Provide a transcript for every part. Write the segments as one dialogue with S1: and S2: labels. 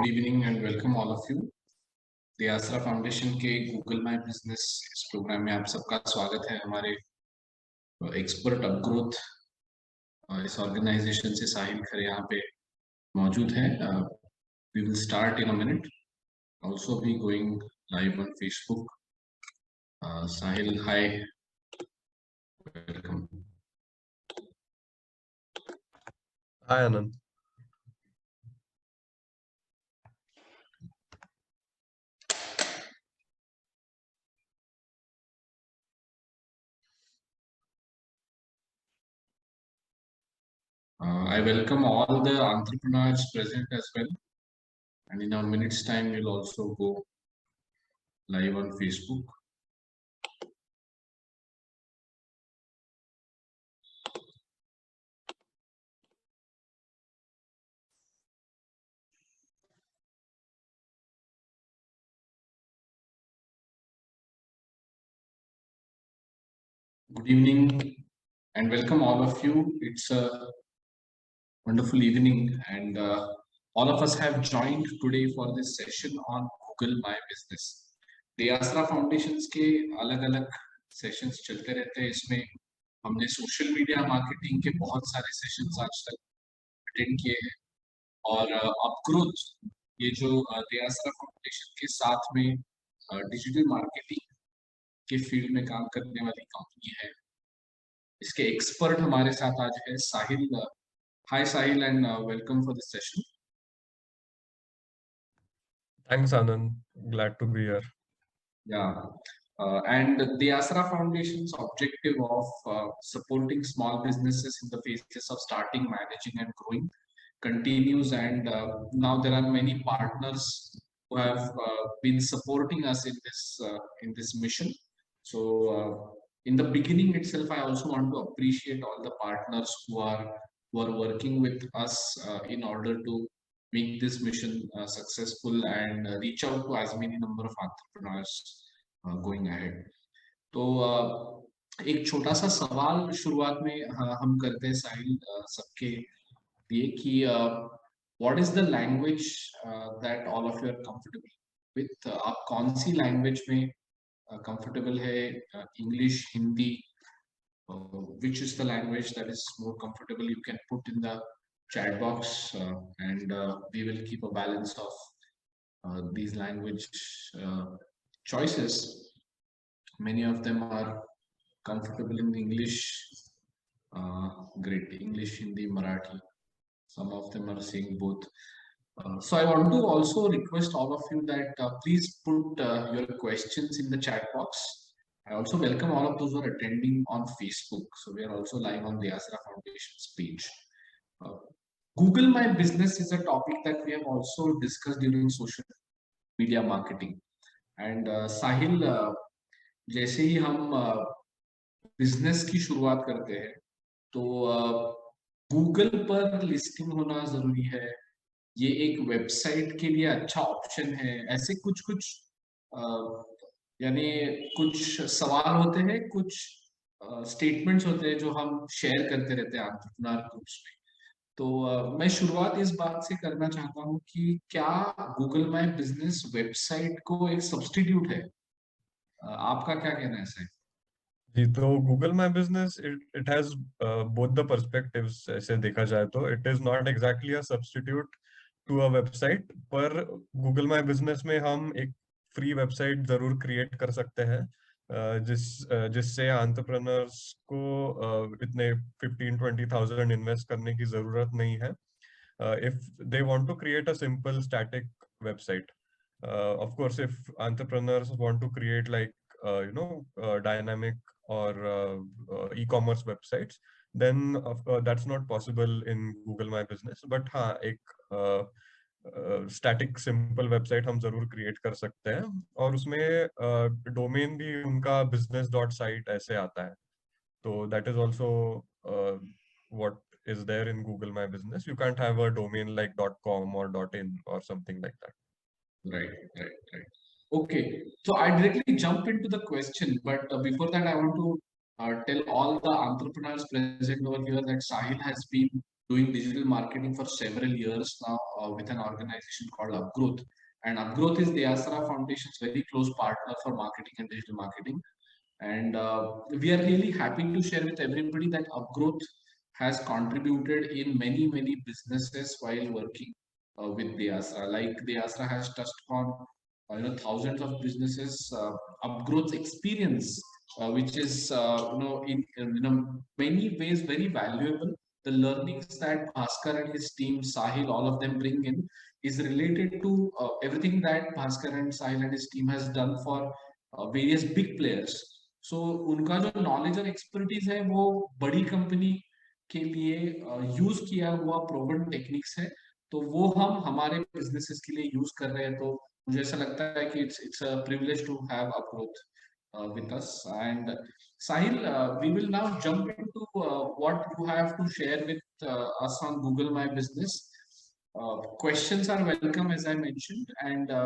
S1: Evening and welcome all of you. The Aasra foundation के Google my business इस programme में आप सबका स्वागत है। हमारे एक्सपर्ट अपग्रोथ इस ऑर्गेनाइजेशन से साहिल खरे यहाँ पे मौजूद है। We will start in a minute, also be going live on Facebook. Sahil, hi, welcome.
S2: Hi Anand.
S1: I welcome all the entrepreneurs present as well, and in a minute's time we'll also go live on Facebook. Good evening and welcome all of you. It's a wonderful evening, and all of us have joined today for this session on Google My Business. The आसरा foundations के अलग-अलग sessions चलते रहते हैं। इसमें हमने social media marketing के बहुत सारे सेशंस आज तक अटेंड किए हैं, और अपग्रोथ ये जो the आसरा फाउंडेशन के साथ में डिजिटल मार्केटिंग के फील्ड में काम करने वाली कंपनी है, इसके एक्सपर्ट हमारे साथ आज है साहिल। Hi Sahil, and welcome for this session.
S2: Thanks Anand, glad to be here.
S1: Yeah, and the Asra Foundation's objective of supporting small businesses in the phases of starting, managing and growing continues, and now there are many partners who have been supporting us in this mission. So in the beginning itself, I also want to appreciate all the partners who are working with us in order to make this mission successful and reach out to as many number of entrepreneurs going ahead. तो एक छोटा सा सवाल शुरुआत में हम करते हैं साहिल सबके लिए कि what is the language that all of you are comfortable with? आप कौन सी लैंग्वेज में comfortable है? English, Hindi, which is the language that is more comfortable? You can put in the chat box, and we will keep a balance of these language choices. Many of them are comfortable in English. Great. English, Hindi, Marathi. Some of them are saying both. So I want to also request all of you that please put your questions in the chat box. I also welcome all of those who are attending on Facebook. So we are also live on the Asra Foundation's page. Google My Business is a topic that we have also discussed during social media marketing. And Sahil, जैसे ही हम business की शुरुआत करते हैं तो Google पर listing होना जरूरी है, ये एक वेबसाइट के लिए अच्छा ऑप्शन है, ऐसे कुछ कुछ यानी कुछ सवाल होते हैं, कुछ स्टेटमेंट्स होते हैं जो हम शेयर करते रहते हैं एंटरप्रेन्योर ग्रुप्स में। तो मैं शुरुआत इस बात से करना चाहता हूँ कि क्या गूगल माय बिजनेस वेबसाइट को एक सब्स्टिट्यूट है? आपका क्या कहना है सर?
S2: जी, तो Google my business it has both the perspectives. ऐसे देखा जाए तो it is not exactly a substitute to a website, पर गूगल माय बिजनेस में हम एक फ्री वेबसाइट जरूर क्रिएट कर सकते हैं जिससे एंटरप्रेन्योर्स को इतने 15-20,000 इन्वेस्ट करने की जरूरत नहीं है if they want to create a simple static website. Of course, if entrepreneurs want to create like dynamic or e-commerce websites, then that's not possible in Google My Business. But हाँ, एक static simple website हम जरूर create कर सकते हैं, और उसमें domain भी उनका business.site ऐसे आता है। तो that is also what is there in Google My Business. You can't have a domain like .com or .in or something like that.
S1: Right. Okay, so I directly jump into the question, but before that I want to tell all the entrepreneurs present over here that Sahil has been doing digital marketing for several years now with an organization called Upgrowth. And Upgrowth is the Asra Foundation's very close partner for marketing and digital marketing. And we are really happy to share with everybody that Upgrowth has contributed in many businesses while working with the Asra. Like the Asra has touched on thousands of businesses. Upgrowth's experience, which is in many ways very valuable. The learnings that Bhaskar and his team, Sahil, all of them bring in, is related to everything that Bhaskar and Sahil and his team has done for various big players. So उनका जो knowledge और expertise है वो बड़ी company के लिए use किया हुआ प्रोवन टेक्निक्स है, तो वो हम हमारे बिजनेसेस के लिए यूज कर रहे हैं। तो मुझे ऐसा लगता है कि it's a privilege to have Upgrowth with us. And Sahil, we will now jump into what you have to share with us on Google My Business. Questions are welcome, as I mentioned, and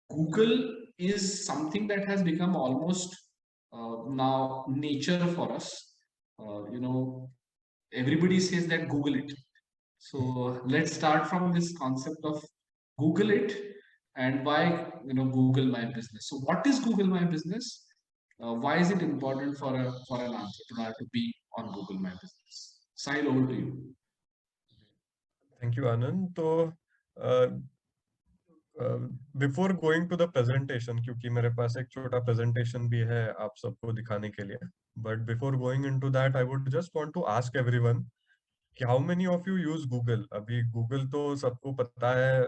S1: Google is something that has become almost now nature for us. Everybody says that Google it. So let's start from this concept of Google it and why Google My Business. So what is Google My Business? Why is it important for an entrepreneur to be on Google My Business? Sahil, over to you.
S2: Thank you, Anand. तो before going to the presentation, क्योंकि मेरे पास एक छोटा presentation भी है आप सबको दिखाने के लिए, but before going into that I would just want to ask everyone कि how many of you use Google. अभी गूगल तो सबको पता है,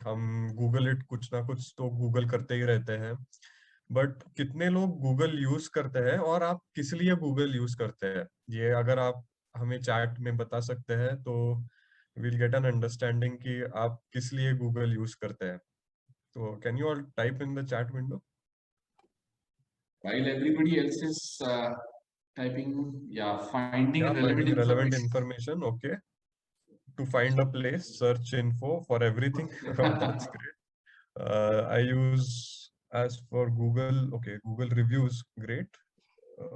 S2: हम गूगल इट कुछ ना कुछ तो गूगल करते ही रहते हैं, बट कितने लोग गूगल यूज करते हैं और आप किस लिए गूगल यूज करते हैं, ये अगर आप हमें चैट में बता सकते हैं तो we'll get an understanding कि आप किस लिए Google use करते हैं। तो can you all type in the chat window?
S1: While everybody else is typing, finding relevant
S2: information. Okay. To find a place, search info for everything. That's great. I use as for Google. Okay, Google reviews, great.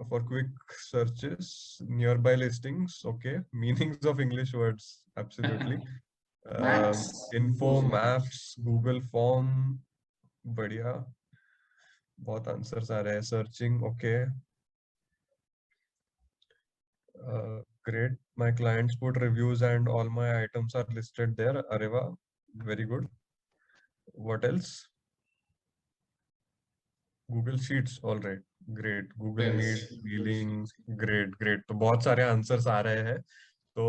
S2: For quick searches, nearby listings. Okay, meanings of English words, absolutely.
S1: Maps.
S2: Info, maps, Google form, बढ़िया, बहुत answers आ रहे हैं। Searching, okay, great. My clients put reviews and all my items are listed there. अरे वाह, very good. What else? Google Sheets, all right, great. Google Meet, Wheeling, great. तो बहुत सारे answers आ रहे हैं। तो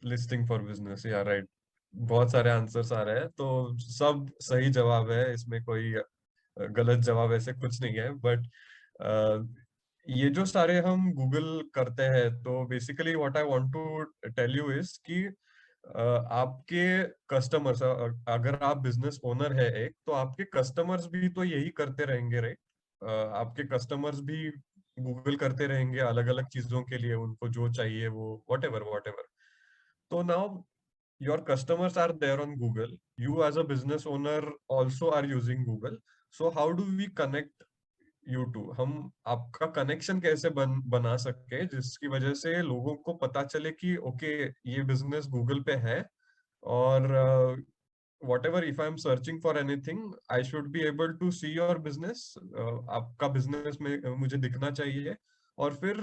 S2: लिस्टिंग फॉर बिजनेस, या right, बहुत सारे आंसर्स आ रहे हैं, तो सब सही जवाब है, इसमें कोई गलत जवाब ऐसे कुछ नहीं है। बट ये जो सारे हम गूगल करते हैं, तो basically what I want to tell you is कि आपके कस्टमर्स, अगर आप बिजनेस ओनर है एक, तो आपके कस्टमर्स भी तो यही करते रहेंगे, राइट? आपके कस्टमर्स भी गूगल करते रहेंगे अलग अलग चीजों के लिए, उनको जो चाहिए वो whatever. So now your customers are there on Google. You as a business owner also are using Google. So how do we connect you two? हम आपका कनेक्शन कैसे बना सके जिसकी वजह से लोगों को पता चले कि ओके, ये बिजनेस गूगल पे है, और whatever if I am searching for anything, I should be able to see your business. आपका बिजनेस में मुझे दिखना चाहिए, और फिर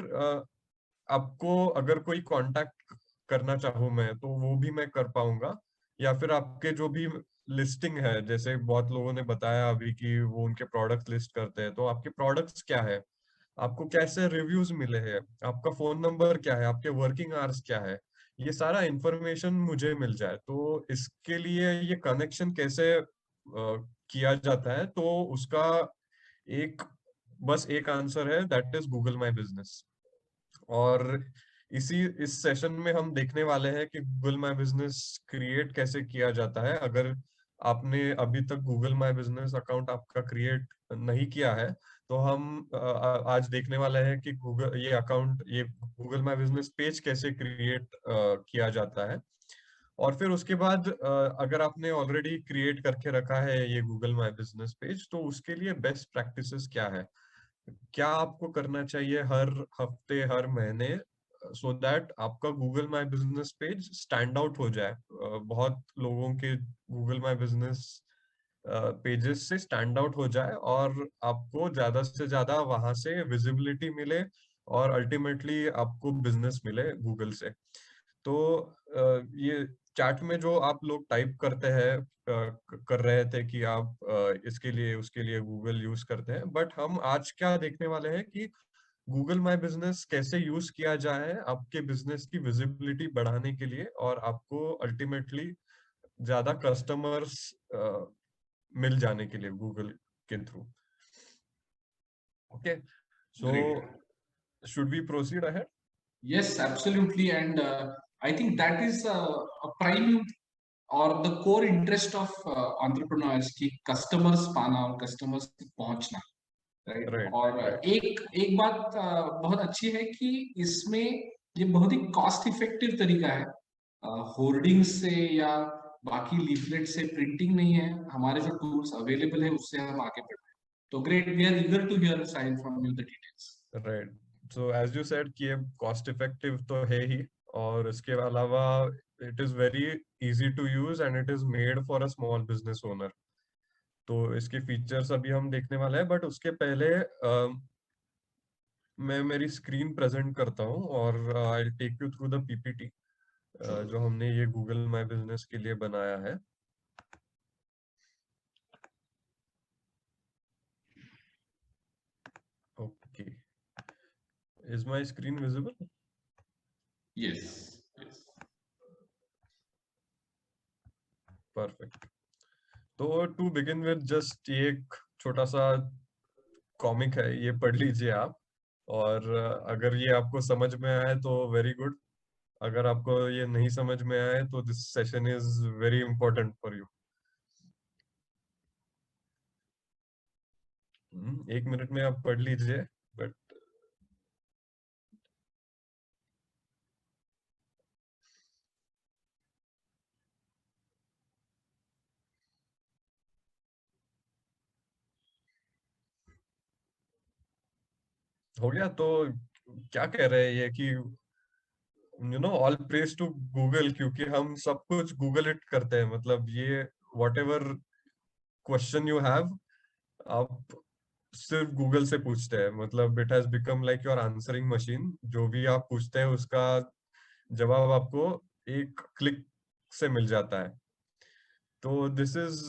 S2: आपको अगर कोई कांटेक्ट करना चाहूँ मैं, तो वो भी मैं कर पाऊंगा। या फिर आपके जो भी लिस्टिंग है, जैसे बहुत लोगों ने बताया अभी कि वो उनके प्रोडक्ट्स लिस्ट करते हैं, तो आपके प्रोडक्ट्स क्या है, आपको कैसे रिव्यूज मिले हैं, आपका फोन नंबर क्या है, आपके वर्किंग आवर्स क्या है, ये सारा इंफॉर्मेशन मुझे मिल जाए। तो इसके लिए ये कनेक्शन कैसे किया जाता है, तो उसका एक बस एक आंसर है, that is Google my business. और इस सेशन में हम देखने वाले हैं कि गूगल माई बिजनेस क्रिएट कैसे किया जाता है। अगर आपने अभी तक गूगल माई बिजनेस अकाउंट आपका क्रिएट नहीं किया है, तो हम आज देखने वाले हैं कि गूगल ये गूगल माई बिजनेस पेज कैसे क्रिएट किया जाता है। और फिर उसके बाद अगर आपने ऑलरेडी क्रिएट करके रखा है ये गूगल माई बिजनेस पेज, तो उसके लिए बेस्ट प्रैक्टिसेस क्या है, क्या आपको करना चाहिए हर हफ्ते, हर महीने सो दैट आपका Google my business page stand out हो जाए। बहुत लोगों के गूगल माई बिजनेस पेजेस से स्टैंड आउट हो जाए और आपको ज्यादा से ज्यादा वहां से विजिबिलिटी मिले और अल्टीमेटली आपको बिजनेस मिले गूगल से। तो ये चैट में जो आप लोग टाइप करते हैं, कर रहे थे कि आप इसके लिए उसके लिए गूगल यूज करते हैं, बट हम आज क्या देखने वाले हैं कि गूगल माई बिजनेस कैसे यूज किया जाए आपके बिजनेस की विजिबिलिटी बढ़ाने के लिए और आपको अल्टीमेटली ज्यादा कस्टमर्स मिल जाने के लिए गूगल के through. Okay, so
S1: Great.
S2: Should we proceed ahead?
S1: Yes, absolutely. And I think that is a prime or the core interest of entrepreneurs कि customers पाना और customers तक पहुंचना, right?
S2: राइट
S1: और
S2: राइट
S1: एक बात बहुत अच्छी है कि इसमें ये बहुत ही कॉस्ट इफेक्टिव तरीका है। होर्डिंग से या बाकी लीफलेट से प्रिंटिंग नहीं है, हमारे जो टूल्स अवेलेबल है उससे हम आगे बढ़ रहे हैं। तो great, we are eager to hear side from you the details.
S2: Right. So as you said कि ये कॉस्ट इफेक्टिव तो है ही, और इसके अलावा it is very easy to use and it is made for a small business owner. तो इसके features अभी हम देखने वाले हैं, बट उसके पहले मैं मेरी स्क्रीन प्रेजेंट करता हूँ और I take you through the PPT जो हमने ये गूगल माई बिजनेस के लिए बनाया है। Okay, is my screen visible?
S1: Yes, yes.
S2: Perfect. तो टू बिगिन विद जस्ट ये एक छोटा सा कॉमिक है, ये पढ़ लीजिए आप, और अगर ये आपको समझ में आए तो वेरी गुड, अगर आपको ये नहीं समझ में आए तो this session is very important for you. 1 minute में आप पढ़ लीजिए, बट हो गया? तो क्या कह रहे हैं ये कि ऑल प्रेज टू गूगल, क्योंकि हम सब कुछ गूगल इट करते हैं। मतलब ये what ever question you have, आप सिर्फ गूगल से पूछते हैं। मतलब it has become like your answering machine. जो भी आप पूछते हैं उसका जवाब आपको एक क्लिक से मिल जाता है। तो this is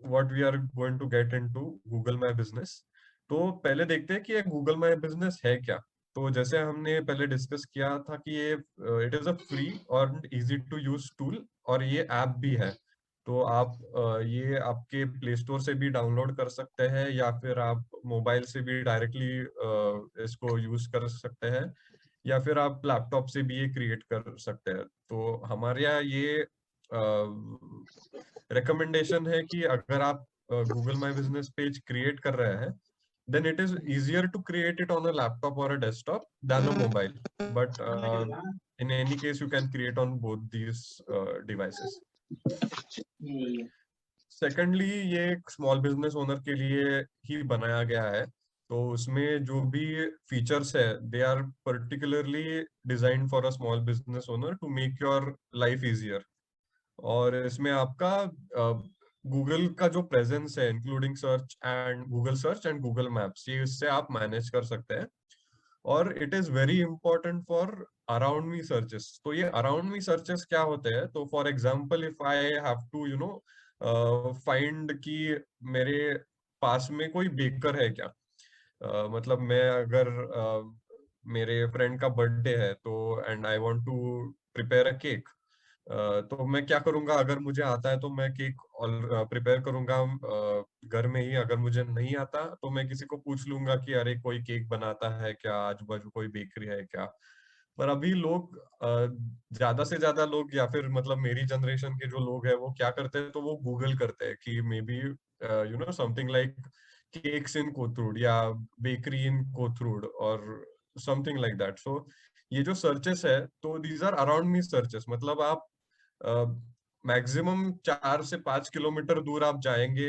S2: what we are going to get into Google my business. तो पहले देखते हैं कि ये गूगल माय बिजनेस है क्या। तो जैसे हमने पहले डिस्कस किया था कि ये इट इज अ फ्री और इजी टू यूज टूल, और ये ऐप भी है। तो आप ये आपके प्ले स्टोर से भी डाउनलोड कर सकते हैं, या फिर आप मोबाइल से भी डायरेक्टली इसको यूज कर सकते हैं, या फिर आप लैपटॉप से भी ये क्रिएट कर सकते हैं। तो हमारे यहाँ ये रिकमेंडेशन है कि अगर आप Google my business page create कर रहे हैं, then it is easier to create it on a laptop or a desktop than a mobile. But in any case, you can create on both these devices. Secondly, ये एक small business owner के लिए ही बनाया गया है। तो उसमें जो भी फीचर्स है, they are particularly designed for a small business owner to make your life easier. और इसमें आपका गूगल का जो प्रेजेंस है, including search and Google maps, ये इससे आप मैनेज कर सकते हैं। और it is very important for around me searches. तो ये अराउंड मी सर्चेस क्या होते हैं? तो for example, if I have to find कि मेरे पास में कोई बेकर है क्या। मतलब मैं अगर मेरे फ्रेंड का बर्थडे है, तो and I want to prepare a cake, तो मैं क्या करूंगा? अगर मुझे आता है तो मैं केक प्रिपेयर करूंगा घर में ही। अगर मुझे नहीं आता तो मैं किसी को पूछ लूंगा कि अरे कोई केक बनाता है क्या, आजू बाजू कोई बेकरी है क्या। पर अभी लोग ज्यादा से ज्यादा लोग, या फिर मतलब मेरी जनरेशन के जो लोग हैं, वो क्या करते हैं? तो वो गूगल करते हैं कि maybe something like cakes in Kothrud या बेकरी इन कोथरूड और समथिंग लाइक दैट। सो ये जो सर्चेस है, तो these are around me searches. मतलब आप मैक्सिमम 4 से 5 किलोमीटर दूर आप जाएंगे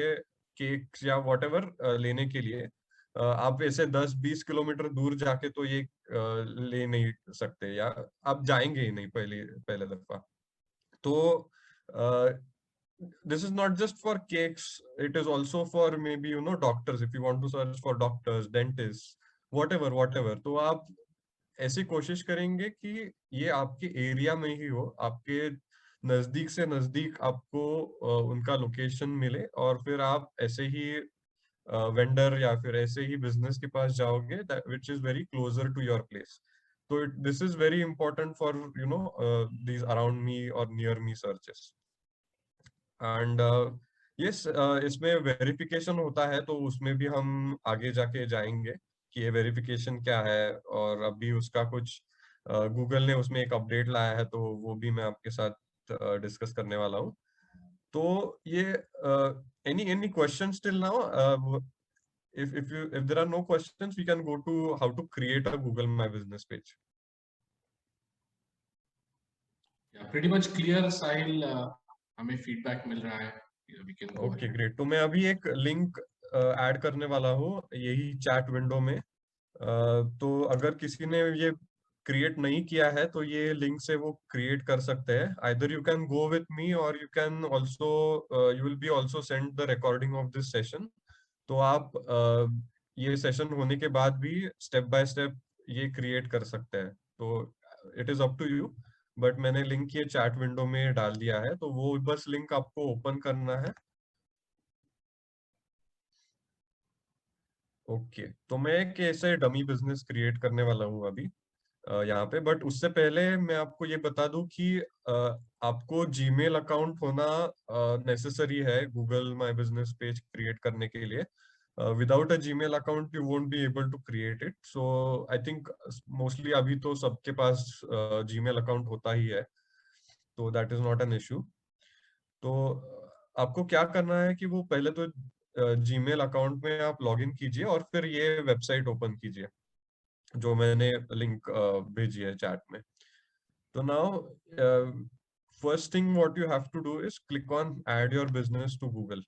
S2: केक या वॉट एवर लेने के लिए, आप ऐसे 10-20 किलोमीटर दूर जाके तो ये ले नहीं सकते, या आप जाएंगे ही नहीं पहले पहले दफा। तो this is not just for cakes, it is also for maybe, doctors, if you want to search for doctors, dentists, whatever. तो आप ऐसी कोशिश करेंगे कि ये आपके एरिया में ही हो, आपके नजदीक से नजदीक आपको उनका लोकेशन मिले, और फिर आप ऐसे ही वेंडर या फिर ऐसे ही बिजनेस के पास जाओगे which is very closer to your place. तो this is very important for these around me और near me searches. And yes, इसमें वेरिफिकेशन होता है, तो उसमें भी हम आगे जाके जाएंगे कि ये वेरिफिकेशन क्या है, और अभी उसका कुछ गूगल ने उसमें एक अपडेट लाया है, तो वो भी मैं आपके साथ डिस्कस करने वाला हूँ। तो ये any questions till now? If there are no questions, we can go to how to create a Google My Business page.
S1: Yeah, pretty much clear, Sahil. हमें feedback मिल रहा है. We can go
S2: Okay,
S1: ahead.
S2: great. तो मैं अभी एक link add करने वाला हूँ यही चैट विंडो में। तो अगर किसी ने ये क्रिएट नहीं किया है तो ये लिंक से वो क्रिएट कर सकते हैं। Either you can go with me, और you can also you will be also send the recording of this session. तो आप ये सेशन होने के बाद भी स्टेप बाय स्टेप ये क्रिएट कर सकते हैं। तो it is up to you, but मैंने लिंक ये चैट विंडो में डाल दिया है, तो वो बस लिंक आपको ओपन करना है। ओके, तो मैं एक ऐसे डमी बिजनेस क्रिएट करने वाला हूँ अभी यहाँ पे। बट उससे पहले मैं आपको ये बता दूं कि आपको जीमेल अकाउंट होना नेसेसरी है Google my business page create करने के लिए। Without a Gmail account you won't be able to create it. So I think mostly अभी तो सबके पास जीमेल अकाउंट होता ही है, तो that is not an issue. तो आपको क्या करना है कि वो पहले तो जीमेल अकाउंट में आप लॉग इन कीजिए, और फिर ये वेबसाइट ओपन कीजिए जो मैंने लिंक भेजी है चैट में। तो now first thing what you have to do is click on add your business to Google.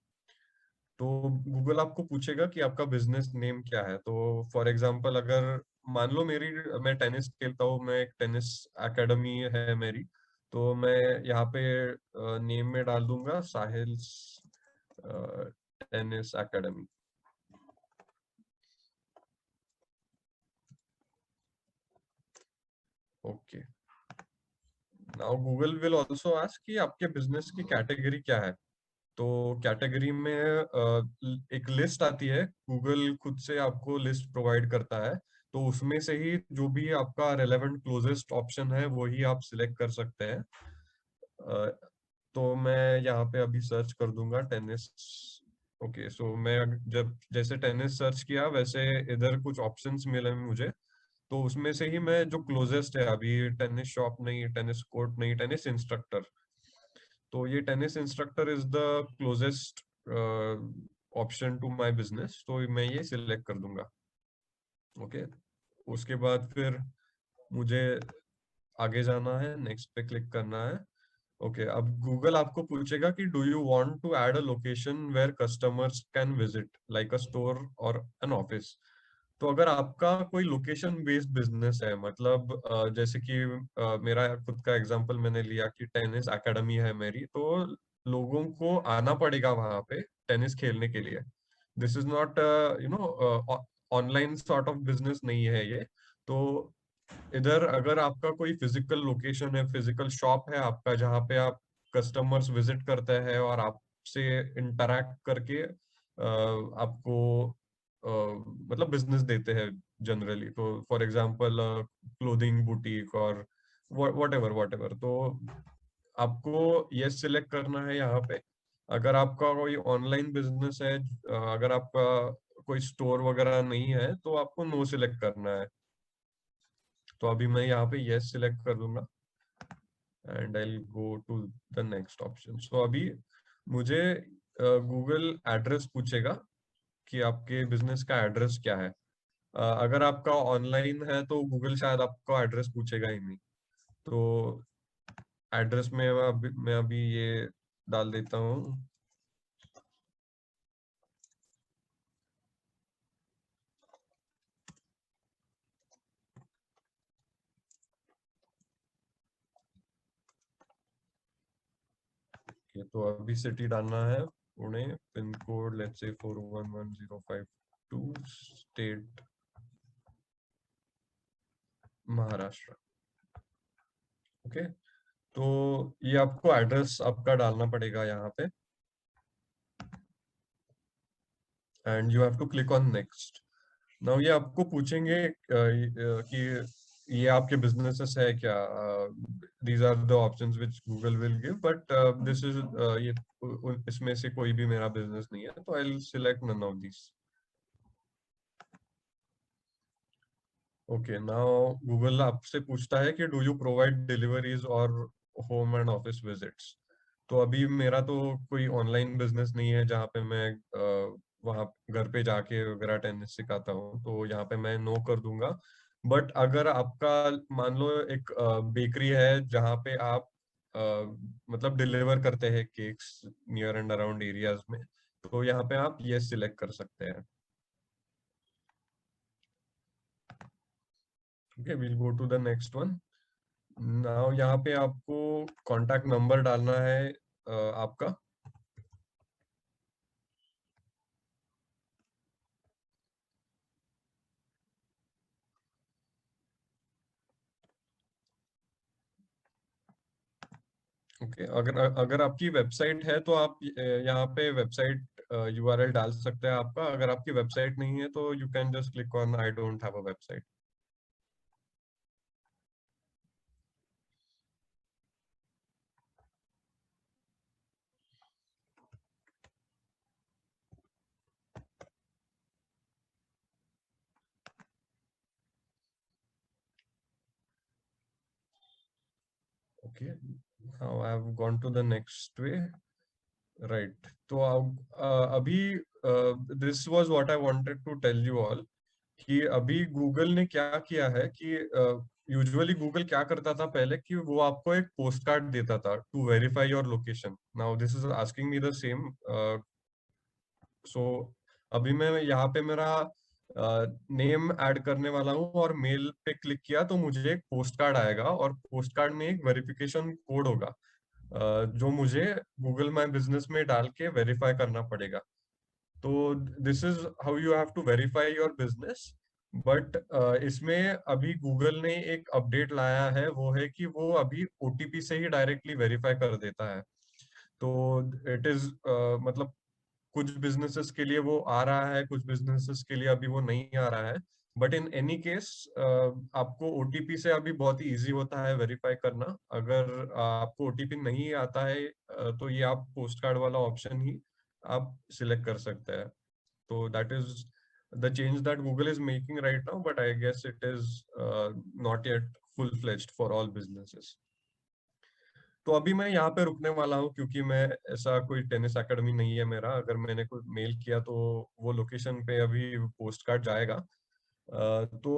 S2: तो गूगल आपको पूछेगा कि आपका बिजनेस नेम क्या है। तो फॉर एग्जांपल अगर मान लो मैं टेनिस खेलता हूँ, मैं एक टेनिस एकेडमी है मेरी, तो मैं यहाँ पे नेम में डाल दूंगा Sahil tennis academy. Okay, now Google will also ask कि आपके बिजनेस की कैटेगरी क्या है। तो कैटेगरी में एक लिस्ट आती है, गूगल खुद से आपको लिस्ट प्रोवाइड करता है, तो उसमें से ही जो भी आपका रेलेवेंट क्लोजेस्ट ऑप्शन है वही आप सिलेक्ट कर सकते हैं। अ, तो मैं यहाँ पे अभी सर्च कर दूंगा टेनिस। ओके, सो मैं जब जैसे टेनिस सर्च किया वैसे इधर कुछ ऑप्शंस मिले मुझे, तो उसमें से ही मैं जो क्लोजेस्ट है अभी, टेनिस शॉप नहीं, टेनिस कोर्ट नहीं, टेनिस इंस्ट्रक्टर, तो ये tennis instructor is the closest option to my business, तो मैं ये सिलेक्ट कर दूंगा। ओके, उसके बाद फिर मुझे आगे जाना है, नेक्स्ट पे क्लिक करना है। ओके, अब गूगल आपको पूछेगा कि do you want to add a location where customers can visit like a store और एन ऑफिस। तो अगर आपका कोई लोकेशन बेस्ड बिजनेस है, मतलब जैसे कि मेरा खुद का एग्जांपल मैंने लिया कि टेनिस एकेडमी है मेरी, तो लोगों को आना पड़ेगा वहां पे टेनिस खेलने के लिए। This is not online sort of business नहीं है ये। तो इधर अगर आपका कोई फिजिकल लोकेशन है, फिजिकल शॉप है आपका, जहाँ पे आप कस्टमर्स विजिट करते हैं और आपसे इंटरैक्ट करके आपको मतलब बिजनेस देते हैं जनरली, तो फॉर एग्जांपल क्लोथिंग बुटीक और वट एवर, तो आपको ये सिलेक्ट करना है यहाँ पे। अगर आपका कोई ऑनलाइन बिजनेस है, अगर आपका कोई स्टोर वगैरह नहीं है, तो आपको नो सिलेक्ट करना है। तो अभी मैं यहाँ पे यस सिलेक्ट कर दूंगा, and I go to the next option. So अभी मुझे गूगल एड्रेस पूछेगा कि आपके बिजनेस का एड्रेस क्या है। अगर आपका ऑनलाइन है तो गूगल शायद आपको एड्रेस पूछेगा ही नहीं। तो एड्रेस में मैं अभी ये डाल देता हूँ। ये तो अभी सिटी डालना है Pune, pin code let's say 411052, state Maharashtra. Okay, तो ये आपको एड्रेस आपका डालना पड़ेगा यहाँ पे, and you have to click on next. Now ये आपको पूछेंगे कि ये आपके बिजनेसेस है क्या, these are the options which Google will give, but this is ये इसमें से कोई भी मेरा बिजनेस नहीं है, तो I will select none of this. Okay, now Google आपसे पूछता है कि डू यू प्रोवाइड डिलीवरीज और होम एंड ऑफिस विजिट्स। तो अभी मेरा तो कोई ऑनलाइन बिजनेस नहीं है जहाँ पे मैं वहाँ घर पे जाके वगैरह टेनिस सिखाता हूँ, तो यहाँ पे मैं नो कर दूंगा। बट अगर आपका मान लो एक बेकरी है जहाँ पे आप अ, मतलब डिलीवर करते हैं cakes near and around areas में, तो यहाँ पे आप ये सिलेक्ट कर सकते हैं। Okay, we'll go to the next one. Now यहाँ पे आपको कॉन्टैक्ट नंबर डालना है आपका। ओके, अगर अगर आपकी वेबसाइट है तो आप यहाँ पे वेबसाइट यूआरएल डाल सकते हैं आपका। अगर आपकी वेबसाइट नहीं है तो you can just click on I don't have a website. Okay, now I have gone to the next way. Right, तो अभी this was what I wanted to tell you all, कि अभी गूगल ने क्या किया है कि यूजुअली गूगल क्या करता था पहले कि वो आपको एक पोस्ट कार्ड देता था to verify your location. Now this is asking me the same. So अभी मैं यहाँ पे मेरा नेम ऐड करने वाला हूँ और मेल पे क्लिक किया तो मुझे एक पोस्ट कार्ड आएगा, और पोस्ट कार्ड में एक वेरिफिकेशन कोड होगा जो मुझे गूगल माई बिजनेस में डाल के वेरीफाई करना पड़ेगा। तो this is how you have to verify your business. But इसमें अभी गूगल ने एक अपडेट लाया है, वो है कि वो अभी ओटीपी से ही डायरेक्टली वेरीफाई कर देता है। तो इट इज मतलब कुछ बिजनेसेस के लिए वो आ रहा है, कुछ बिजनेसेस के लिए अभी वो नहीं आ रहा है। बट इन एनी केस आपको ओटीपी से अभी बहुत ही इजी होता है वेरीफाई करना। अगर आपको ओटीपी नहीं आता है तो ये आप पोस्ट कार्ड वाला ऑप्शन ही आप सिलेक्ट कर सकते हैं। तो that is the change that Google is making right now, but I guess it is not yet full fledged for all businesses. तो अभी मैं यहाँ पे रुकने वाला हूँ, क्योंकि मैं ऐसा कोई टेनिस एकेडमी नहीं है मेरा। अगर मैंने कोई मेल किया तो वो लोकेशन पे अभी पोस्ट कार्ड जाएगा। तो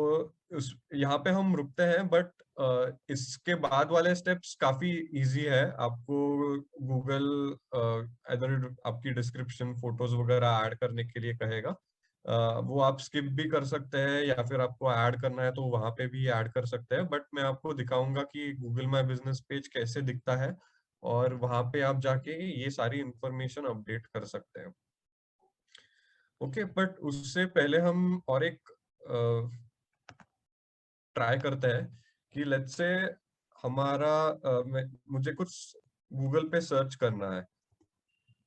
S2: उस यहाँ पे हम रुकते हैं, बट इसके बाद वाले स्टेप्स काफी इजी है। आपको गूगल इधर आपकी डिस्क्रिप्शन फोटोज वगैरह ऐड करने के लिए कहेगा। वो आप स्किप भी कर सकते हैं, या फिर आपको ऐड करना है तो वहां पे भी ऐड कर सकते हैं। बट मैं आपको दिखाऊंगा कि गूगल माई बिजनेस पेज कैसे दिखता है, और वहां पे आप जाके ये सारी इंफॉर्मेशन अपडेट कर सकते हैं। ओके, बट उससे पहले हम और एक ट्राई करते हैं कि लेट्स से हमारा मुझे कुछ गूगल पे सर्च करना है।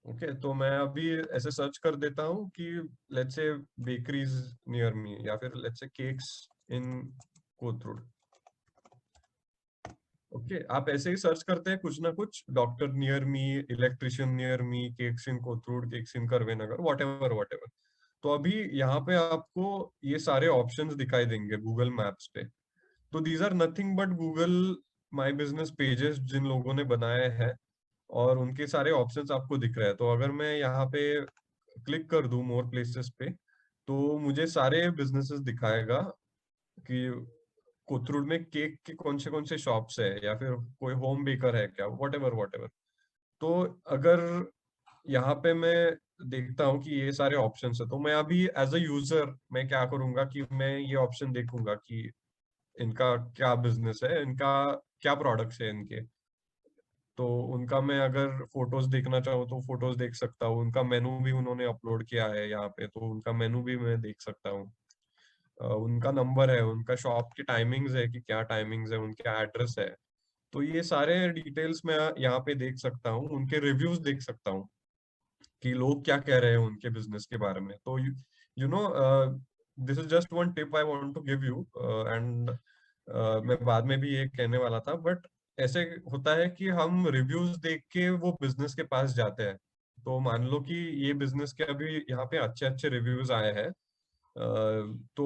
S2: ओके, तो मैं अभी ऐसे सर्च कर देता हूँ कि let's say bakeries near me, या फिर let's say cakes in Kothrud. Okay, आप ऐसे ही सर्च करते हैं कुछ ना कुछ, doctor near me, electrician near me, cakes in Kothrud, cakes in Karvenagar, whatever. तो अभी यहाँ पे आपको ये सारे ऑप्शंस दिखाई देंगे गूगल मैप्स पे। तो these are nothing but Google my Business pages जिन लोगों ने बनाए हैं, और उनके सारे ऑप्शंस आपको दिख रहे हैं। तो अगर मैं यहाँ पे क्लिक कर दूं मोर प्लेसेस पे, तो मुझे सारे बिजनेसेस दिखाएगा कि कोथरूड में केक के कौन से शॉप्स है, या फिर कोई होम बेकर है क्या, वॉट एवर। तो अगर यहाँ पे मैं देखता हूँ कि ये सारे ऑप्शंस है, तो मैं अभी एज अ यूजर मैं क्या करूंगा कि मैं ये ऑप्शन देखूंगा कि इनका क्या बिजनेस है, इनका क्या प्रोडक्ट्स है इनके। तो उनका मैं अगर फोटोज देखना चाहूँ तो फोटोज देख सकता हूँ, उनका मेनू भी उन्होंने अपलोड किया है यहाँ पे, तो उनका मेनू भी मैं देख सकता हूँ। उनका नंबर है, उनका शॉप की टाइमिंग्स है कि क्या टाइमिंग्स है, उनका एड्रेस है, तो ये सारे डिटेल्स मैं यहाँ पे देख सकता हूँ। उनके रिव्यूज देख सकता हूँ कि लोग क्या कह रहे हैं उनके बिजनेस के बारे में। तो you know this is just one tip I want to give you, and मैं बाद में भी ये कहने वाला था, बट ऐसे होता है कि हम रिव्यूज देख के वो बिजनेस के पास जाते हैं। तो मान लो कि ये बिजनेस के अभी यहाँ पे अच्छे अच्छे रिव्यूज आए हैं, तो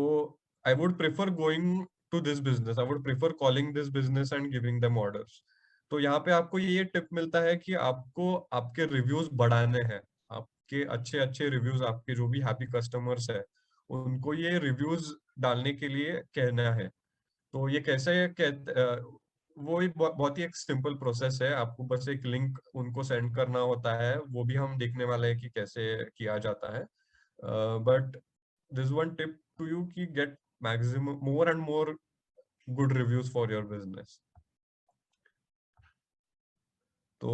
S2: I would prefer going to this business, I would prefer calling this business and giving them orders. तो यहाँ पे आपको ये टिप मिलता है कि आपको आपके रिव्यूज बढ़ाने हैं, आपके अच्छे अच्छे रिव्यूज, आपके जो भी हैप्पी कस्टमर्स है उनको ये रिव्यूज डालने के लिए कहना है। तो ये कैसे वो एक बहुत ही एक सिंपल प्रोसेस है, आपको बस एक लिंक उनको सेंड करना होता है, वो भी हम देखने वाले हैं कि कैसे किया जाता है। But this one tip to you कि get maximum more and more good reviews for your business. तो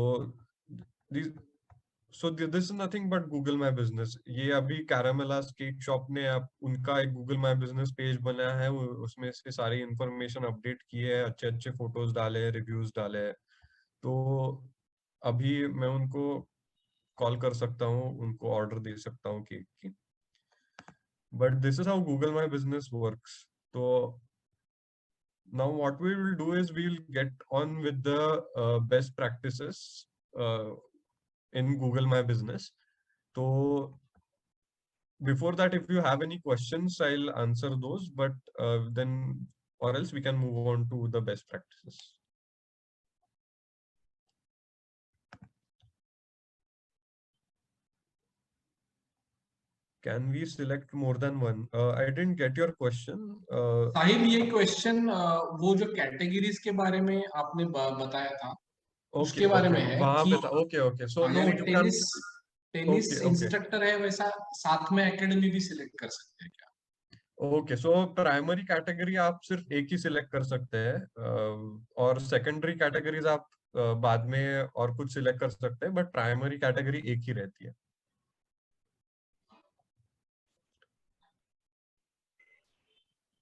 S2: these this is nothing but Google My Business। ये अभी कैरामेलास केक शॉप ने आप उनका एक Google My Business पेज बनाया है, उसमें से सारी इंफॉर्मेशन अपडेट की है, अच्छे अच्छे फोटोज डाले हैं, रिव्यूज डाले हैं। तो अभी मैं उनको कॉल कर सकता हूँ, उनको ऑर्डर दे सकता हूँ केक की। But this is how Google my business works. तो now what we will do is we'll get on with the best practices uh, in Google My Business. So before that, if you have any questions, I'll answer those, but then or else we can move on to the best practices. Can we select more than one? I didn't get your question.
S1: Sahib, ये question वो जो categories के बारे में आपने बताया था
S2: Okay,
S1: उसके बारे
S2: okay,
S1: में है
S2: वहां
S1: कि
S2: पे था। Okay, okay. So no,
S1: यानी
S2: you can.
S1: Tennis tennis
S2: Okay, okay.
S1: Instructor है वैसा साथ में एकेडमी भी सिलेक्ट कर सकते हैं क्या?
S2: ओके, सो प्राइमरी कैटेगरी आप सिर्फ एक ही सिलेक्ट कर सकते हैं, और सेकेंडरी कैटेगरीज आप बाद में और कुछ सिलेक्ट कर सकते हैं, बट प्राइमरी कैटेगरी एक ही रहती है।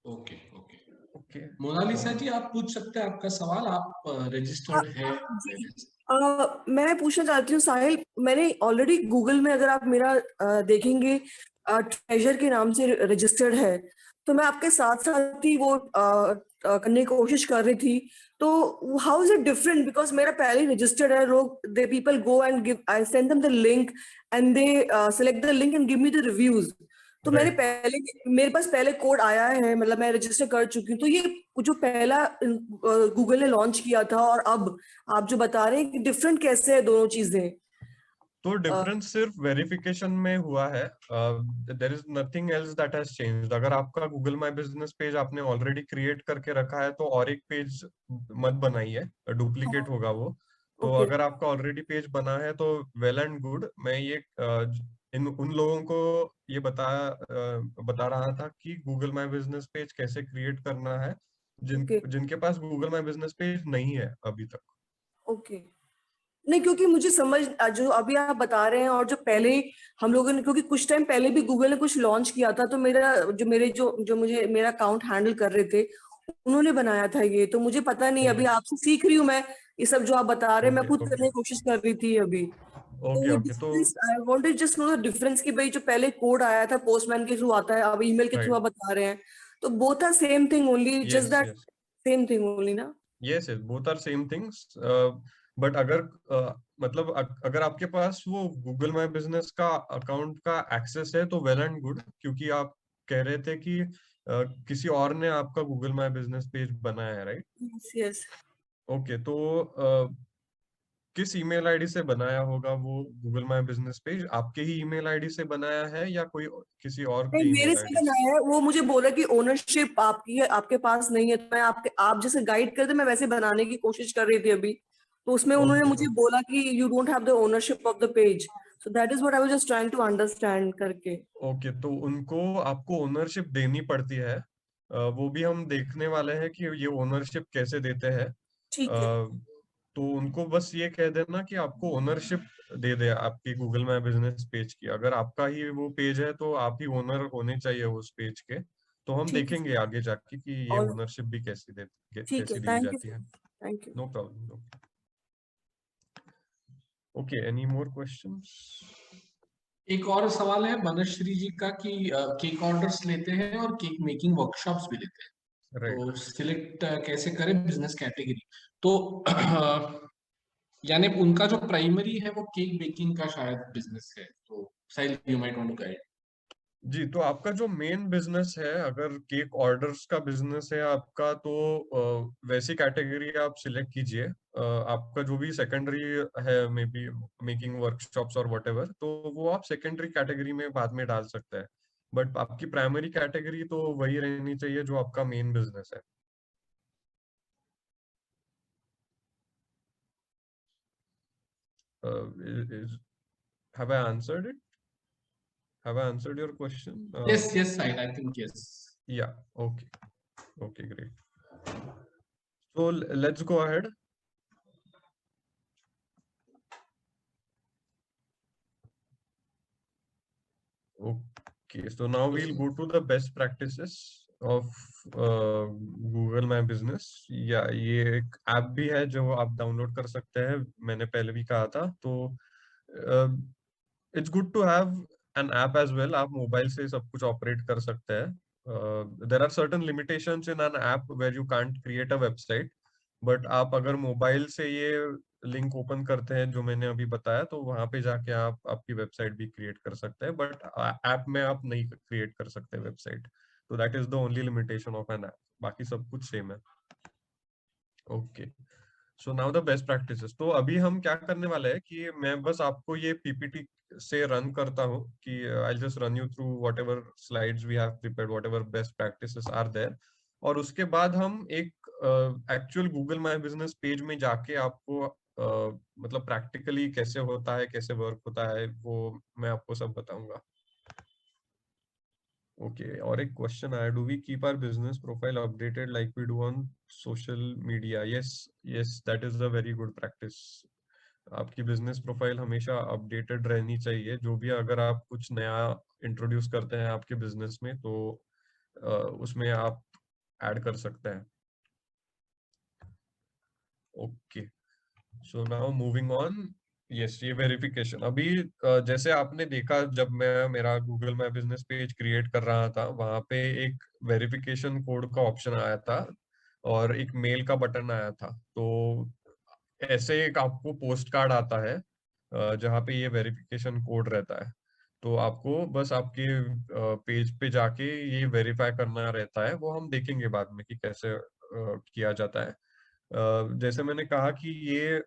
S1: Okay okay.
S2: ओके,
S1: मोनालिसा जी, आप पूछ सकते हैं आपका सवाल, आप रजिस्टर्ड है
S3: जी।
S1: पहले से।
S3: मैं पूछना चाहती हूँ साहिल, मैंने ऑलरेडी गूगल में अगर आप मेरा देखेंगे ट्रेजर के नाम से रजिस्टर्ड है, तो मैं आपके साथ साथ ही वो करने की कोशिश कर रही थी। तो how is it different, because मेरा पहले ही रजिस्टर्ड है, लोग they people go and give, I send them the link and they select the link and give me the reviews. तो मैंने
S2: राइट।
S3: पहले, मेरे पास पहले कोड आया है, मतलब मैं रजिस्टर कर चुकी हूँ। तो ये जो पहला गूगल ने लॉन्च किया था और अब आप जो बता रहे हैं कि डिफरेंट कैसे है दोनों चीजें?
S2: तो डिफरेंस सिर्फ वेरिफिकेशन में हुआ है, there is nothing else that has changed. अगर आपका गूगल माय बिजनेस पेज आपने ऑलरेडी क्रिएट करके रखा है तो और एक पेज मत बनाइए, डुप्लीकेट होगा वो। तो
S3: ओके
S2: अगर आपका ऑलरेडी पेज बना है तो वेल एंड गुड। मैं ये इन उन लोगों को ये बता रहा था कि गूगल माय बिजनेस पेज कैसे क्रिएट करना है,
S3: ओके
S2: जिनके पास गूगल माय बिजनेस पेज नहीं है अभी तक।
S3: ओके। नहीं, क्योंकि मुझे समझ जो अभी आप बता रहे हैं और जो पहले हम लोगों ने, क्योंकि कुछ टाइम पहले भी गूगल ने कुछ लॉन्च किया था, तो मेरा जो मेरे जो मुझे मेरा अकाउंट हैंडल कर रहे थे उन्होंने बनाया था ये, तो मुझे पता नहीं, अभी आपसे सीख रही हूँ मैं ये सब जो आप बता रहे हैं, मैं
S2: ओके
S3: खुद करने
S2: ओके
S3: की कोशिश कर रही थी अभी। तो
S2: ओके
S3: वो
S2: ओके। तो
S3: difference I wanted just know the difference कि भाई जो पहले कोड आया था पोस्टमैन के थ्रू आता है, अब ईमेल के थ्रू
S2: राइट,
S3: आप बता रहे हैं, तो both are same thing only, just
S2: yes
S3: that
S2: yes
S3: same thing only ना?
S2: Yes yes, both are same things. But अगर मतलब अगर आपके पास वो गूगल माय बिजनेस का अकाउंट का एक्सेस है तो वेल एंड गुड, क्योंकि आप कह रहे थे कि किसी और ने आपका गूगल माय बिजनेस पेज बनाया है, राइट?
S3: Yes yes.
S2: ओके, तो किस ईमेल आईडी से बनाया होगा वो गूगल माय बिजनेस पेज? आपके ही ईमेल आईडी से बनाया है या कोई किसी और
S3: नहीं,
S2: के
S3: मेरे
S2: ईमेल
S3: से
S2: आईडी से?
S3: बनाया है, वो मुझे बोला कि ओनरशिप आपकी है, आपके पास नहीं है, तो मैं आपके, आप जैसे गाइड करते मैं वैसे बनाने की कोशिश कर रही थी अभी। तो उसमें उन्होंने
S2: ओके
S3: मुझे बोला कि you don't have the ownership of the page, so that is what I was just trying to understand करके।
S2: ओके, तो उनको आपको ओनरशिप देनी पड़ती है। वो भी हम देखने वाले हैं कि ये ओनरशिप कैसे देते हैं।
S3: ठीक है।
S2: तो उनको बस ये कह देना कि आपको ओनरशिप दे दे आपकी गूगल माई बिजनेस पेज की। अगर आपका ही वो पेज है तो आप ही ओनर होने चाहिए उस पेज के। तो हम
S3: ठीक है
S2: देखेंगे आगे जाके कि ये
S3: और
S2: ओनरशिप भी
S3: ठीक है,
S2: कैसी दी
S3: थैंक यू
S2: जाती है।
S3: Thank you.
S2: No problem. Okay, any more questions?
S1: एक और सवाल है मनश्री जी का कि केक ऑर्डर्स लेते हैं और केक मेकिंग वर्कशॉप्स भी लेते हैं,
S2: राइट।
S1: तो सिलेक्ट कैसे करें बिजनेस कैटेगरी? तो यानी उनका जो प्राइमरी है वो केक बेकिंग का शायद बिजनेस है, तो Sahil you might want to guide.
S2: जी, तो आपका जो मेन बिजनेस है, अगर केक ऑर्डर्स का बिजनेस है आपका, तो वैसी कैटेगरी आप सिलेक्ट कीजिए। आपका जो भी सेकेंडरी है, मे बी मेकिंग वर्कशॉप्स और व्हाटएवर, तो वो आप सेकेंडरी कैटेगरी में बाद में डाल सकते हैं। बट आपकी प्राइमरी कैटेगरी तो वही रहनी चाहिए जो आपका मेन बिजनेस है। Have I answered it? Have I answered your question?
S1: Yes, yes, Sahil, I think yes.
S2: Yeah. Okay. Okay, great. So let's go ahead. Okay, so now we'll go to the best practices of Google My Business. या ये एक app भी है जो आप download कर सकते हैं, मैंने पहले भी कहा था। तो it's good to have an app as well. आप मोबाइल से सब कुछ ऑपरेट कर सकते हैं। There are certain limitations in an app where you can't create a website, but आप अगर मोबाइल से ये लिंक ओपन करते हैं जो मैंने अभी बताया, तो वहां पे जाके आप आपकी वेबसाइट भी क्रिएट कर सकते हैं। बट ऐप में आप नहीं क्रिएट कर सकते वेबसाइट। तो that is the only limitation of an app, बाकी सब कुछ सेम है। Okay, so now the best practices. तो अभी हम क्या करने वाले हैं कि मैं बस आपको ये पीपीटी से रन करता हूँ कि I just run you through whatever slides we have prepared, whatever best practices are there. और उसके बाद हम एक actual Google my business page में जाके आपको मतलब प्रैक्टिकली कैसे होता है, कैसे वर्क होता है, वो मैं आपको सब बताऊंगा। Okay, और एक क्वेश्चन आया, do we keep our business profile updated like we do on social media? Yes, yes, that is a very good practice. आपकी बिजनेस प्रोफाइल हमेशा अपडेटेड रहनी चाहिए। जो भी अगर आप कुछ नया इंट्रोड्यूस करते हैं आपके बिजनेस में, तो उसमें आप ऐड कर सकते हैं। Okay, so now moving on. Yes, ये वेरिफिकेशन अभी जैसे आपने देखा, जब मैं मेरा Google my business page create कर रहा था, वहां पे एक वेरिफिकेशन कोड का ऑप्शन आया था और एक मेल का बटन आया था। तो ऐसे एक आपको पोस्ट कार्ड आता है जहाँ पे ये वेरिफिकेशन कोड रहता है। तो आपको बस आपके पेज पे जाके ये वेरीफाई करना रहता है। वो हम देखेंगे बाद में कि कैसे किया जाता है। जैसे मैंने कहा कि ये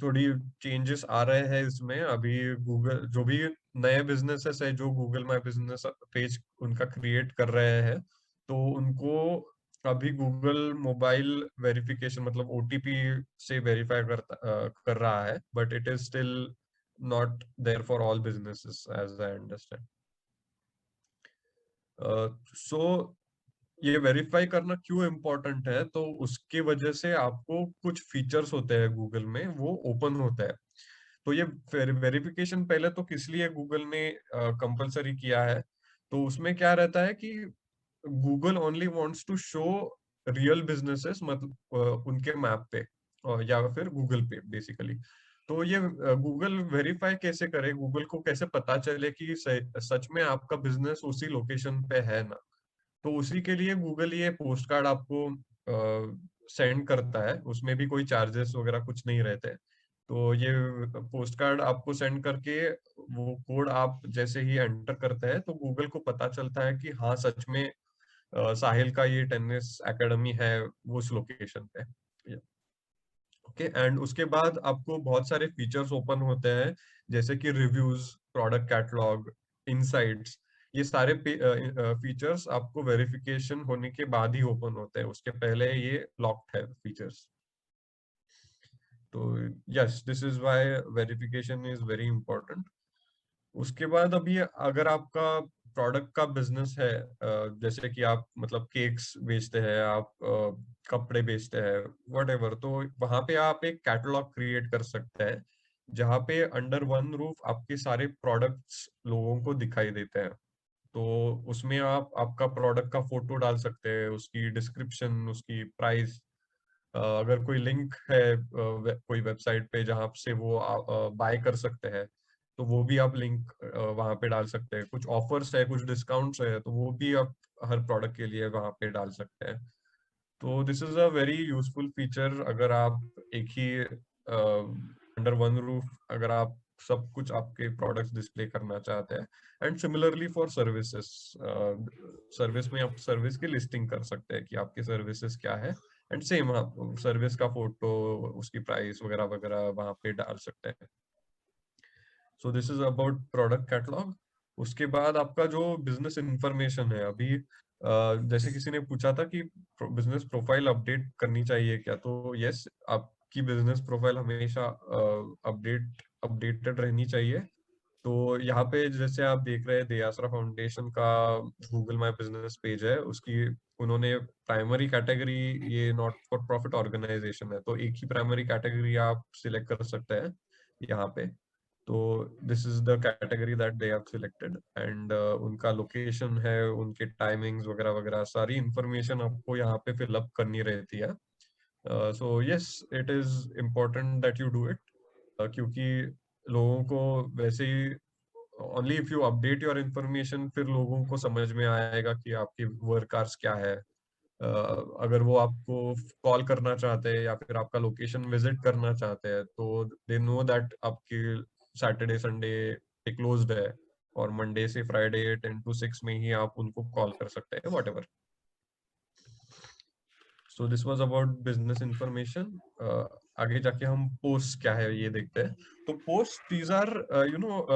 S2: थोड़ी चेंजेस आ रहे हैं इसमें अभी। गूगल जो भी नए बिजनेसेस है जो गूगल माई बिजनेस पेज उनका क्रिएट कर रहे हैं, तो उनको अभी गूगल मोबाइल वेरिफिकेशन मतलब ओटीपी से वेरीफाई कर रहा है, but it is still not there for all businesses as I understand. So ये वेरीफाई करना क्यों इम्पोर्टेंट है, तो उसके वजह से आपको कुछ फीचर्स होते हैं गूगल में वो ओपन होता है। तो ये वेरिफिकेशन पहले तो किस लिए गूगल ने कंपलसरी किया है, तो उसमें क्या रहता है कि Google only wants to show real businesses, मतलब उनके मैप पे या फिर गूगल पे बेसिकली। तो ये गूगल वेरीफाई कैसे करे, गूगल को कैसे पता चले कि सच में आपका बिजनेस उसी लोकेशन पे है ना। तो उसी के लिए गूगल ये पोस्ट कार्ड आपको सेंड करता है। उसमें भी कोई चार्जेस वगैरह कुछ नहीं रहते। तो ये पोस्ट कार्ड आपको सेंड करके वो कोड आप जैसे ही एंटर करते हैं, तो गूगल को पता चलता है कि हाँ सच में साहिल का ये टेनिस एकेडमी है वो उस लोकेशन पे। ओके, एंड उसके बाद आपको बहुत सारे फीचर्स ओपन होते हैं, जैसे कि रिव्यूज, प्रोडक्ट कैटलॉग, इनसाइट्स। ये सारे फीचर्स आपको वेरिफिकेशन होने के बाद ही ओपन होते हैं, उसके पहले ये लॉक्ड है फीचर्स। तो yes, this is why verification is very important. उसके बाद अभी अगर आपका प्रोडक्ट का बिजनेस है, जैसे कि आप मतलब केक्स बेचते हैं, आप कपड़े बेचते हैं, whatever, तो वहां पे आप एक कैटलॉग क्रिएट कर सकते हैं जहाँ पे अंडर वन रूफ आपके सारे प्रोडक्ट्स लोगों को दिखाई देते हैं। तो उसमें आप आपका प्रोडक्ट का फोटो डाल सकते हैं, उसकी डिस्क्रिप्शन, उसकी प्राइस, अगर कोई लिंक है कोई वेबसाइट पे जहाँ से वो बाय कर सकते हैं, तो वो भी आप लिंक वहां पे डाल सकते हैं। कुछ ऑफर्स है, कुछ डिस्काउंट्स है, तो वो भी आप हर प्रोडक्ट के लिए वहां पे डाल सकते हैं। तो this is a very useful feature अगर आप एक ही अंडर वन रूफ अगर आप सब कुछ आपके प्रोडक्ट्स डिस्प्ले करना चाहते हैं। And similarly for services, service में आप सर्विस की लिस्टिंग कर सकते हैं कि आपकी सर्विसेज क्या है, एंड सेम आप सर्विस का फोटो, उसकी प्राइस वगैरह वगैरह वहां पे डाल सकते हैं। सो this is about product catalogue. उसके बाद आपका जो बिजनेस इंफॉर्मेशन है, अभी जैसे किसी ने पूछा था कि बिजनेस प्रोफाइल अपडेट करनी चाहिए क्या, तो यस, आपकी बिजनेस प्रोफाइल हमेशा अपडेटेड रहनी चाहिए। तो यहाँ पे जैसे आप देख रहे हैं, दयासरा फाउंडेशन का गूगल माई बिजनेस पेज है, उसकी उन्होंने प्राइमरी कैटेगरी, ये नॉट फॉर प्रॉफिट ऑर्गेनाइजेशन है, तो एक ही प्राइमरी कैटेगरी आप सिलेक्ट कर सकते हैं यहाँ पे। तो this is the category that they have selected, and उनका लोकेशन है, उनके टाइमिंग्स वगैरह वगैरह सारी इंफॉर्मेशन आपको यहाँ पे फिलअप करनी रहती है। So yes, it is important that you do it, क्योंकि लोगों को वैसे ही only if you update your information, फिर लोगों को समझ में आएगा कि आपकी वर्क आवर्स क्या है। अगर वो आपको कॉल करना चाहते हैं या फिर आपका लोकेशन विजिट करना चाहते हैं, तो दे नो दैट आपकी सैटरडे संडे क्लोज्ड है, और मंडे से फ्राइडे 10 to 6 में ही आप उनको कॉल कर सकते हैं, what ever. So this was about business information. आगे जाके हम पोस्ट क्या है ये देखते हैं। तो पोस्ट, दीज आर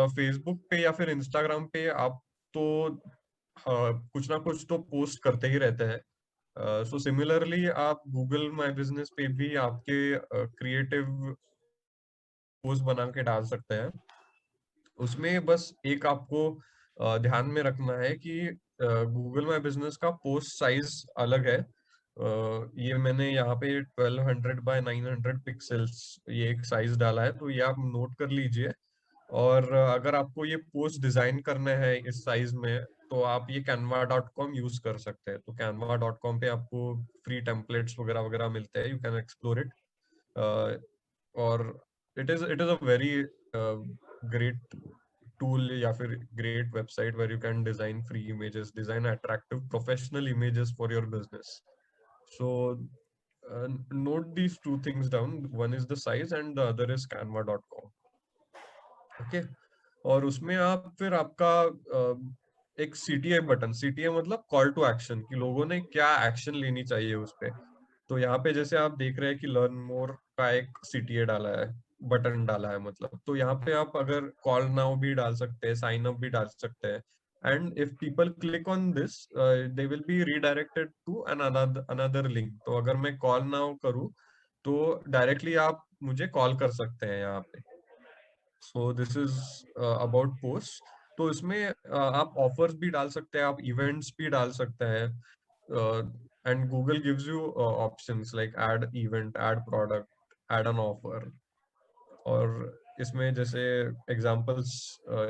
S2: फेसबुक पे या फिर इंस्टाग्राम पे आप तो कुछ ना कुछ तो पोस्ट करते ही रहते हैं। सो सिमिलरली आप गूगल माई बिजनेस पे भी आपके क्रिएटिव पोस्ट बना के डाल सकते हैं। उसमें बस एक आपको ध्यान में रखना है कि गूगल माई बिजनेस का पोस्ट साइज अलग है। ये मैंने यहाँ पे 1200 by 900 पिक्सल्स ये एक साइज डाला है, तो ये आप नोट कर लीजिए। और अगर आपको ये पोस्ट डिजाइन करना है इस साइज में, तो आप ये canva.com यूज कर सकते हैं। तो canva.com पे आपको फ्री टेम्पलेट्स वगैरह वगैरह मिलते हैं, यू कैन एक्सप्लोर इट। और it is a very great tool या फिर great website where you can design free images, design attractive professional images for your business. So note these two things down. One is the size and the other is canva.com. Okay. और उसमें आप फिर आपका एक CTA button, CTA मतलब call to action, कि लोगों ने क्या एक्शन लेनी चाहिए उस पे। तो यहाँ पे जैसे आप देख रहे हैं कि लर्न मोर का एक CTA डाला है, बटन डाला है मतलब, तो यहाँ पे आप अगर कॉल नाउ भी डाल सकते हैं, साइन अप भी डाल सकते हैं। And if people click on this, they will be redirected to another link. तो अगर मैं कॉल नाउ करूँ, तो डायरेक्टली आप मुझे कॉल कर सकते हैं यहाँ पे। सो दिस इज अबाउट पोस्ट। तो इसमें आप ऑफर्स भी डाल सकते हैं, आप इवेंट्स भी डाल सकते हैं, and Google gives you options like add event, add product, add an offer. और इसमें जैसे एग्जांपल्स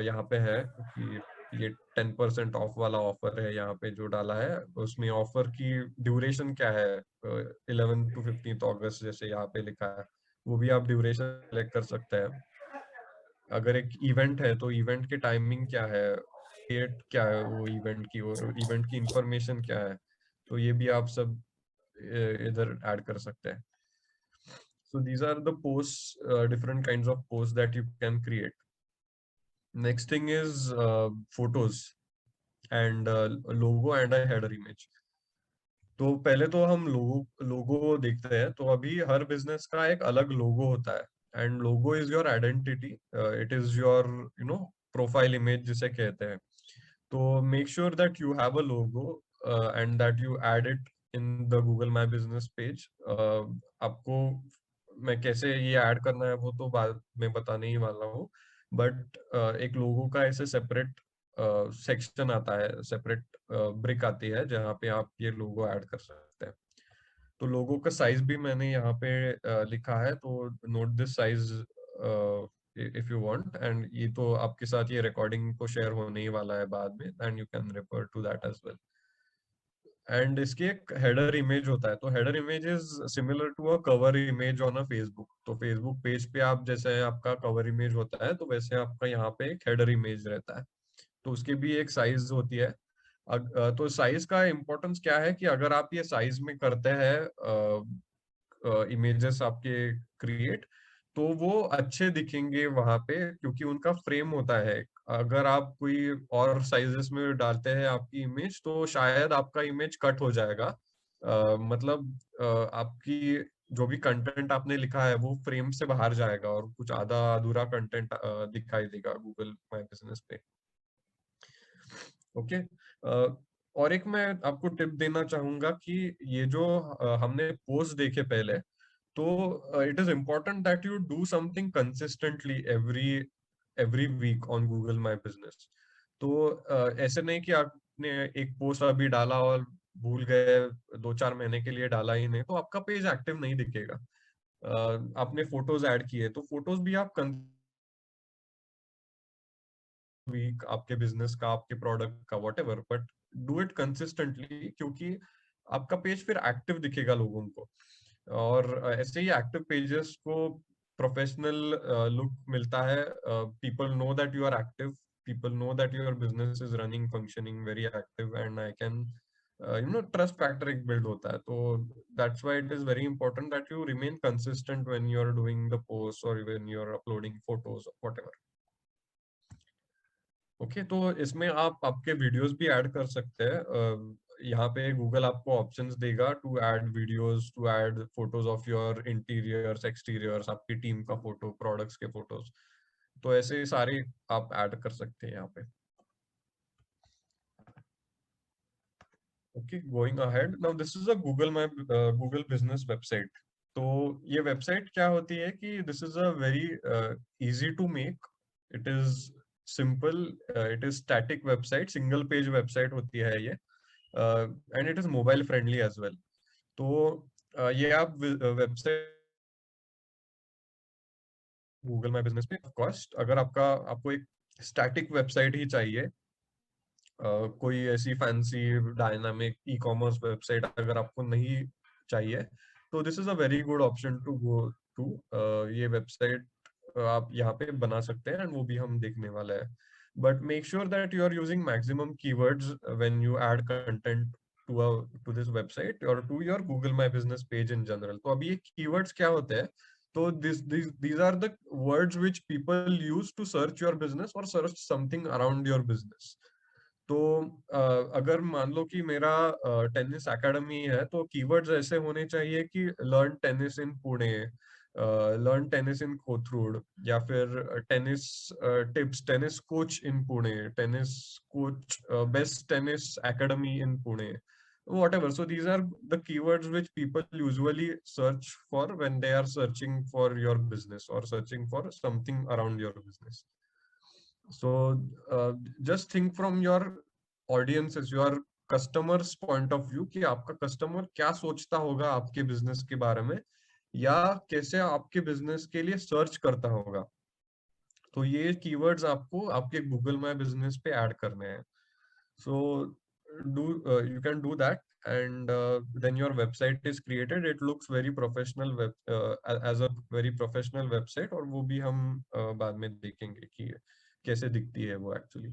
S2: यहाँ पे है कि ये 10% ऑफ वाला ऑफर है यहाँ पे जो डाला है, उसमें ऑफर की ड्यूरेशन क्या है, 11 to 15 अगस्त जैसे यहाँ पे लिखा है, वो भी आप ड्यूरेशन सेलेक्ट कर सकते हैं। अगर एक इवेंट है, तो इवेंट की टाइमिंग क्या है, डेट क्या है वो इवेंट की, और इवेंट की इंफॉर्मेशन क्या है, तो ये भी आप सब इधर ऐड कर सकते हैं। So these are the posts, different kinds of posts that you can create. Next thing is photos and logo and a header image. तो पहले तो हम लोगो देखते हैं। तो अभी हर बिजनेस का एक अलग लोगो होता है, and logo is your identity, it is your profile image जिसे कहते हैं। तो make sure that you have a logo and that you add it in the Google my business page. आपको मैं कैसे ये ऐड करना है वो तो बाद में बताने ही वाला हूँ, बट एक लोगो का ऐसे सेपरेट सेक्शन आता है, सेपरेट ब्रिक आती है जहाँ पे आप ये लोगो ऐड कर सकते हैं। तो लोगों का साइज भी मैंने यहाँ पे लिखा है, तो note this size if you want, and ये तो आपके साथ ये रिकॉर्डिंग तो शेयर होने ही वाला है बाद में, and you can refer to that as well. And इसके एक हेडर इमेज होता है, तो header image is similar to a cover image on a Facebook. तो फेसबुक पेज पे आप जैसे आपका कवर इमेज होता है, तो वैसे आपका यहाँ पे एक हेडर इमेज रहता है, तो उसकी भी एक साइज होती है। तो साइज का इम्पोर्टेंस क्या है कि अगर आप ये साइज में करते हैं इमेजेस आपके क्रिएट, तो वो अच्छे दिखेंगे वहां पे, क्योंकि उनका फ्रेम होता है। अगर आप कोई और साइजेस में डालते हैं आपकी इमेज, तो शायद आपका इमेज कट हो जाएगा। मतलब आपकी जो भी कंटेंट आपने लिखा है वो फ्रेम से बाहर जाएगा और कुछ आधा अधूरा कंटेंट दिखाई देगा गूगल माय बिजनेस पे। ओके। और एक मैं आपको टिप देना चाहूंगा कि ये जो हमने पोस्ट देखे पहले, तो it is important that you do something consistently every week on Google my business. तो ऐसे नहीं कि आपने एक पोस्ट अभी डाला और भूल गए, 2-4 महीने के लिए डाला ही नहीं, तो आपका पेज एक्टिव नहीं दिखेगा। आपने फोटोज ऐड किए, तो फोटोज भी आप वीक आपके बिजनेस का, आपके प्रोडक्ट का, whatever, but do it consistently, क्योंकि आपका पेज फिर एक्टिव दिखेगा लोगों को। और ऐसे ही एक्टिव पेजेस को प्रोफेशनल लुक मिलता है। People know that you are active, people know that your business is running, functioning, very active, and I can trust factor एक build होता है। तो that's why it is very important that you remain consistent when you are doing the posts or when you are uploading photos or whatever। Okay, तो इसमें आप आपके videos भी add कर सकते हैं। यहाँ पे गूगल आपको ऑप्शंस देगा to add videos, to add photos of your interiors, exteriors, आपकी टीम का फोटो, प्रोडक्ट्स के फोटोज, तो ऐसे सारे आप ऐड कर सकते हैं यहाँ पे। Okay, going ahead, now this is a Google business website. तो ये वेबसाइट क्या होती है कि this is a very easy to make, it is simple, it is static website, single page website होती है ये, and it is mobile friendly as well. तो ये आप वेबसाइट गूगल माय बिजनेस पे कॉस्ट, अगर आपको एक स्टैटिक वेबसाइट ही चाहिए, कोई ऐसी fancy dynamic e commerce website अगर आपको नहीं चाहिए, तो this is a very good option to go to. ये वेबसाइट आप यहाँ पे बना सकते हैं, एंड वो भी हम देखने वाला है। But make sure that you are using maximum keywords when you add content to this website और to your Google my business page in general. तो अभी ये कीवर्ड्स क्या होते हैं, तो these are the words which people use to search your business or search something around your business। तो अगर मान लो कि मेरा टेनिस एकेडमी है, तो कीवर्ड्स ऐसे होने चाहिए कि लर्न टेनिस इन पुणे, लर्न टेनिस इन कोथरूड, या फिर tennis tips, tennis coach in Pune, tennis coach, best tennis academy in Pune, whatever. So these are the keywords which people usually search for when they are searching for your business or searching for something around your business. So just think from your audiences, your customers point of view, कि आपका customer क्या सोचता होगा आपके business के बारे में, या कैसे आपके बिजनेस के लिए सर्च करता होगा। तो ये कीवर्ड्स आपको आपके गूगल माय बिजनेस पे ऐड करने हैं। So you can do that, and then your website is created, it looks very professional as a very professional website, और वो भी हम बाद में देखेंगे कि कैसे दिखती है वो actually.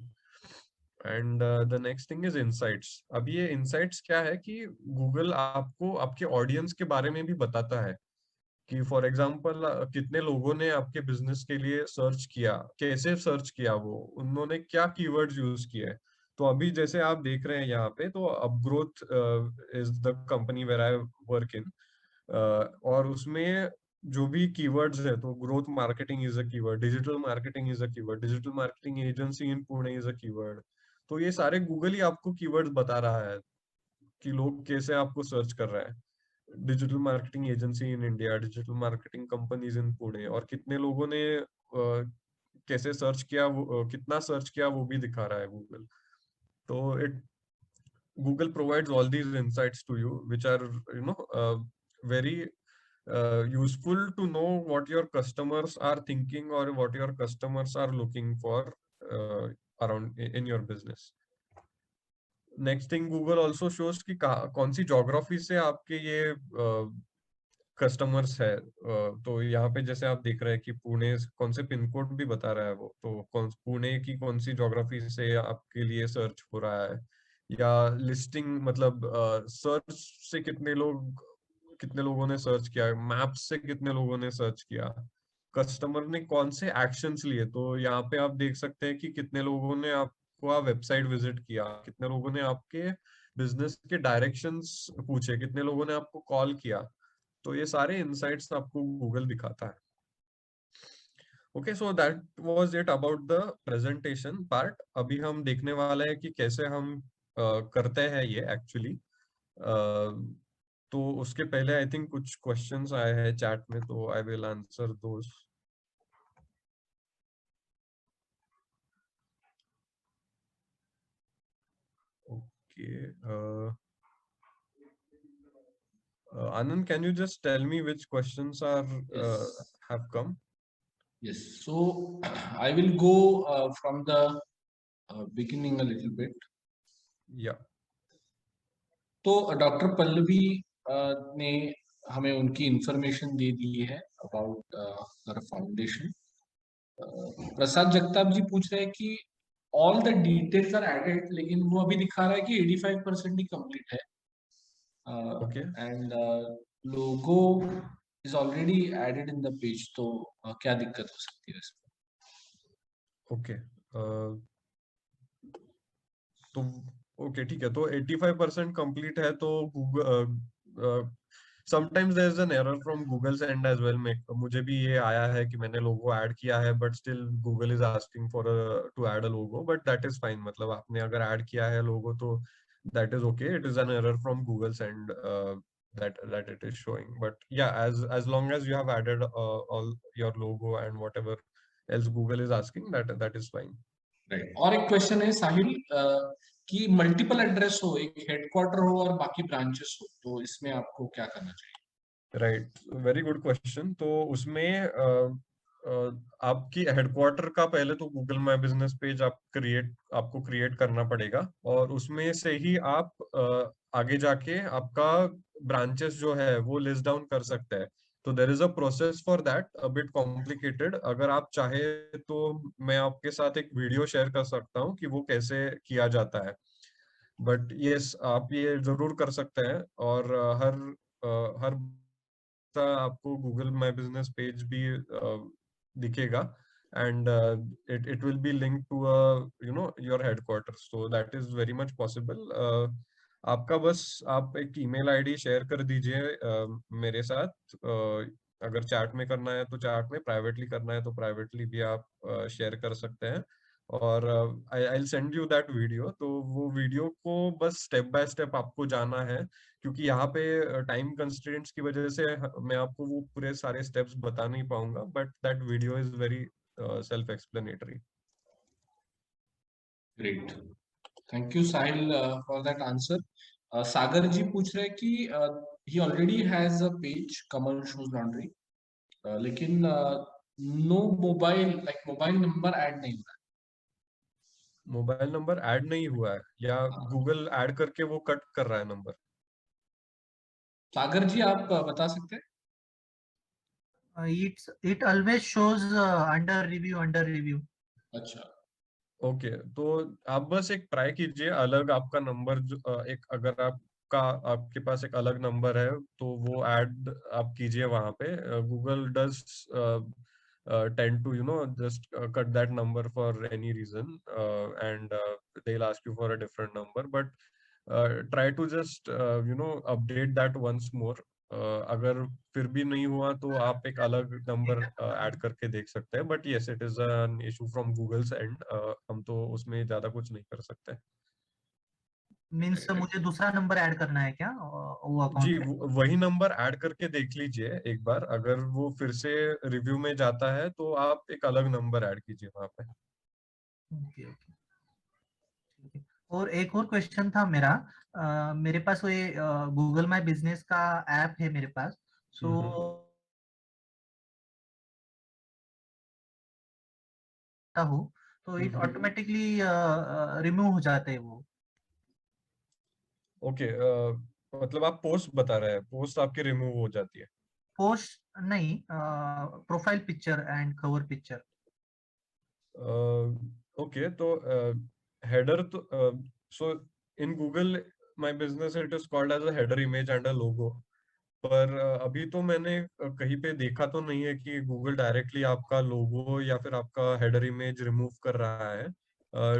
S2: And the next thing is insights. अब ये इनसाइट्स क्या है कि गूगल आपको आपके ऑडियंस के बारे में भी बताता है, कि फॉर एग्जांपल कितने लोगों ने आपके बिजनेस के लिए सर्च किया, कैसे सर्च किया, वो उन्होंने क्या कीवर्ड्स यूज किए। तो अभी जैसे आप देख रहे हैं यहाँ पे, तो Upgrowth is the company where I work in, और उसमें जो भी कीवर्ड्स है, तो growth marketing is a keyword, digital marketing is a keyword, digital marketing agency in Pune is a keyword. तो ये सारे गूगल ही आपको कीवर्ड्स बता रहा है कि लोग कैसे आपको सर्च कर रहे हैं। Digital marketing agency in India, digital marketing companies in Pune, और कितने लोगों ने कैसे सर्च किया, कितना सर्च किया, वो भी दिखा रहा है गूगल। तो Google provides all these insights to you, which are very useful to know what your customers are thinking or what your customers are looking for around in your business. Next thing, Google also shows कि कौन सी geography से आपके ये customers है। तो यहाँ पे जैसे आप देख रहे हैं कि पुणे कौन से पिन कोड भी बता रहा है वो, तो पुणे की कौन सी ज्योग्राफी से आपके लिए सर्च हो रहा है, या लिस्टिंग मतलब सर्च से कितने लोगों ने सर्च किया, मैप्स से कितने लोगों ने सर्च किया, कस्टमर ने कौन से एक्शंस लिए। तो यहाँ पे आप देख सकते हैं कि कितने लोगों ने आपको वेबसाइट विजिट किया, कितने लोगों ने आपके बिजनेस के डायरेक्शंस पूछे, कितने लोगों ने आपको कॉल किया। तो ये सारे इंसाइट्स आपको गूगल दिखाता है। Okay, so that was it about the presentation part. अभी हम देखने वाले हैं कि कैसे हम करते हैं ये एक्चुअली। तो उसके पहले आई थिंक कुछ क्वेश्चंस आए हैं चैट में, तो I will answer those. Okay, Anand, can you just tell me which questions have come?
S1: Yes. So I will go from the beginning a little bit.
S2: Yeah.
S1: तो doctor Pallavi ने हमें उनकी information दे दी है about her foundation. Prasad Jagtap ji पूछ रहे हैं कि all the details are added, लेकिन वो अभी दिखा रहा है कि 85% ही कंप्लीट है।
S2: Okay.
S1: And logo is already added in the page. तो क्या दिक्कत हो सकती है इसमें?
S2: ओके, तो ओके ठीक है, तो 85% कंप्लीट है। तो Google sometimes there is an error from Google end as well. मुझे भी ये आया है कि मैंने लोगो ऐड किया है but still Google is asking for to add a logo, but that is fine. मतलब आपने अगर ऐड किया है लोगो तो that is okay, it is an error from Google end that it is showing. But yeah, as long as you have added all your logo and whatever else Google is asking, that is fine.
S1: Right. और एक question है साहिल कि multiple address हो, एक headquarter हो और बाकी branches हो, तो इसमें आपको क्या करना चाहिए?
S2: Right, very good question. तो उसमें आपकी हेडक्वार्टर का पहले तो गूगल माय बिजनेस पेज आपको क्रिएट करना पड़ेगा, और उसमें से ही आप आगे जाके आपका ब्रांचेस जो है वो लिस्ट डाउन कर सकते हैं। तो there is a process for that, a bit complicated. अगर आप चाहे तो मैं आपके साथ एक वीडियो शेयर कर सकता हूँ कि वो कैसे किया जाता है। बट यस, आप ये जरूर कर सकते हैं। और हर आपको गूगल माय बिजनेस पेज भी दिखेगा, and it will be linked to your headquarters, so that is very much possible. आपका बस आप एक ईमेल आईडी शेयर कर दीजिए मेरे साथ। अगर चैट में करना है तो चैट में, प्राइवेटली करना है तो प्राइवेटली भी आप शेयर कर सकते हैं। और I send you that video. तो वो वीडियो को बस स्टेप बाय स्टेप आपको जाना है, क्योंकि यहाँ पे टाइम कंस्ट्रेंट्स की वजह से मैं आपको वो पूरे सारे स्टेप्स बता नहीं पाऊंगा, but that video is very self explanatory.
S1: Great, thank you Sahil for that answer. Sagar ji पूछ रहे हैं कि he already has a page Kamal shoes laundry, लेकिन no mobile mobile number add नहीं हुआ है।
S2: मोबाइल नंबर ऐड नहीं हुआ है, या गूगल ऐड करके वो कट कर रहा है नंबर?
S1: सागर जी आप बता सकते हैं?
S4: It always shows under review.
S1: अच्छा,
S2: ओके, तो आप बस एक ट्राई कीजिए अलग आपका नंबर एक, अगर आपके पास एक अलग नंबर है तो वो ऐड आप कीजिए वहां पे। Google does tend to just cut that number for any reason, and they'll ask you for a different number, but try to just update that once more. अगर फिर भी नहीं हुआ तो आप एक अलग नंबर ऐड करके देख सकते हैं, but yes, it is an issue from Google's end. हम तो उसमें ज्यादा कुछ नहीं कर सकते।
S4: मीन्स मुझे दूसरा नंबर ऐड करना है क्या वो
S2: जी,
S4: अकाउंट?
S2: वही नंबर ऐड करके देख लीजिए एक बार। अगर वो फिर से रिव्यू में जाता है तो आप एक अलग नंबर ऐड कीजिए वहां पे।
S4: ओके, और एक और क्वेश्चन था मेरा मेरे पास वो ये गूगल माय बिजनेस का ऐप है मेरे पास, सो हूँ तो इट ऑटोमेटिकली रिमूव हो जाते हैं वो।
S2: ओके, मतलब आप पोस्ट बता रहे हैं, पोस्ट आपकी रिमूव हो जाती है?
S4: पोस्ट नहीं, profile picture and cover picture.
S2: Okay, तो हेडर तो so in Google my business it is called as a header image and a logo. पर अभी तो मैंने कहीं पे देखा तो नहीं है कि गूगल डायरेक्टली आपका लोगो या फिर आपका हेडर इमेज रिमूव कर रहा है।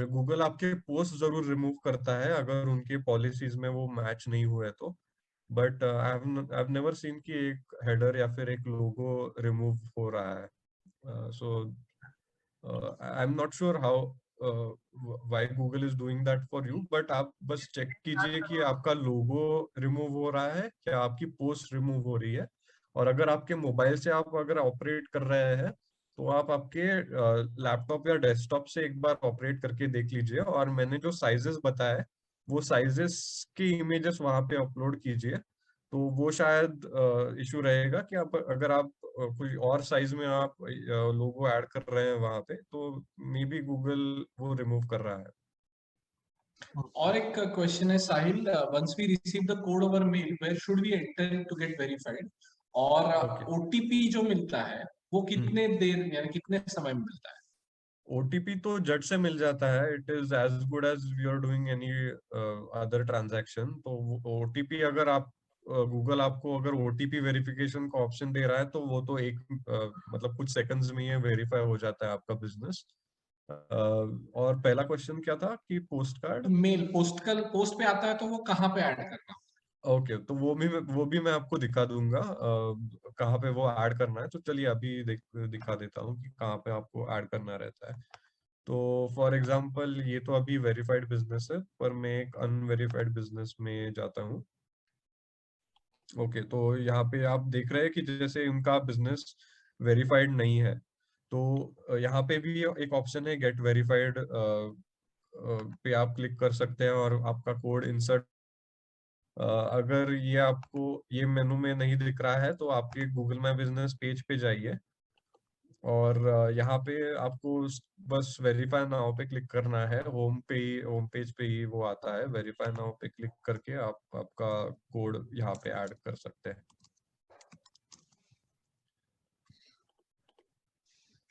S2: गूगल आपके पोस्ट जरूर रिमूव करता है अगर उनके पॉलिसीज में वो मैच नहीं हुए तो। But I have never seen कि एक हेडर या फिर एक लोगो रिमूव हो रहा है। So I am not sure how why Google is doing that for you, but आप बस चेक कीजिए कि आपका लोगो रिमूव हो रहा है क्या, आपकी पोस्ट रिमूव हो रही है। और अगर आपके मोबाइल से आप अगर ऑपरेट कर रहे हैं तो आप आपके लैपटॉप या डेस्कटॉप से एक बार ऑपरेट करके देख लीजिए, और मैंने जो साइजेस बताए वो साइजेस की इमेजेस वहां पे अपलोड कीजिए। तो वो शायद इशू रहेगा कि आप अगर आप कोई और साइज में आप लोगो ऐड कर रहे हैं वहां पे, तो मे बी गूगल वो रिमूव कर रहा है।
S1: और एक क्वेश्चन है Sahil, once we receive the code over mail where should we enter it to get verified, और
S2: ओके।
S1: ओटीपी जो मिलता है वो कितने देर यानी कितने समय में मिलता है?
S2: ओटीपी तो झट से मिल जाता है, it is as good as you are doing any other transaction. तो ओटीपी अगर आप गूगल आपको अगर ओटीपी वेरिफिकेशन का ऑप्शन दे रहा है तो वो तो एक मतलब कुछ सेकंड्स में ये वेरीफाई हो जाता है आपका बिजनेस। और पहला क्वेश्चन क्या था कि पोस्ट कार्ड?
S1: मेल पोस्ट पे आता है तो वो कहाँ पे ऐड करना?
S2: ओके, तो वो भी मैं आपको दिखा दूंगा कहाँ पे वो ऐड करना है। तो चलिए अभी दिखा देता हूँ कि कहाँ पे आपको ऐड करना रहता है। तो फॉर एग्जांपल ये तो अभी वेरीफाइड बिजनेस है, पर मैं एक अनवेरीफाइड बिजनेस में जाता हूँ। ओके, तो यहाँ पे आप देख रहे हैं कि जैसे उनका बिजनेस वेरीफाइड नहीं है, तो यहाँ पे भी एक ऑप्शन है गेट वेरीफाइड पे आप क्लिक कर सकते हैं और आपका कोड इंसर्ट। अगर ये आपको ये मेनू में नहीं दिख रहा है तो आपके गूगल माई बिजनेस पेज पे जाइए, और यहाँ पे आपको बस वेरीफाई नाउ पे क्लिक करना है। होम पेज पे ही वो आता है। वेरीफाई नाउ पे क्लिक करके आप आपका कोड यहाँ पे ऐड कर सकते हैं।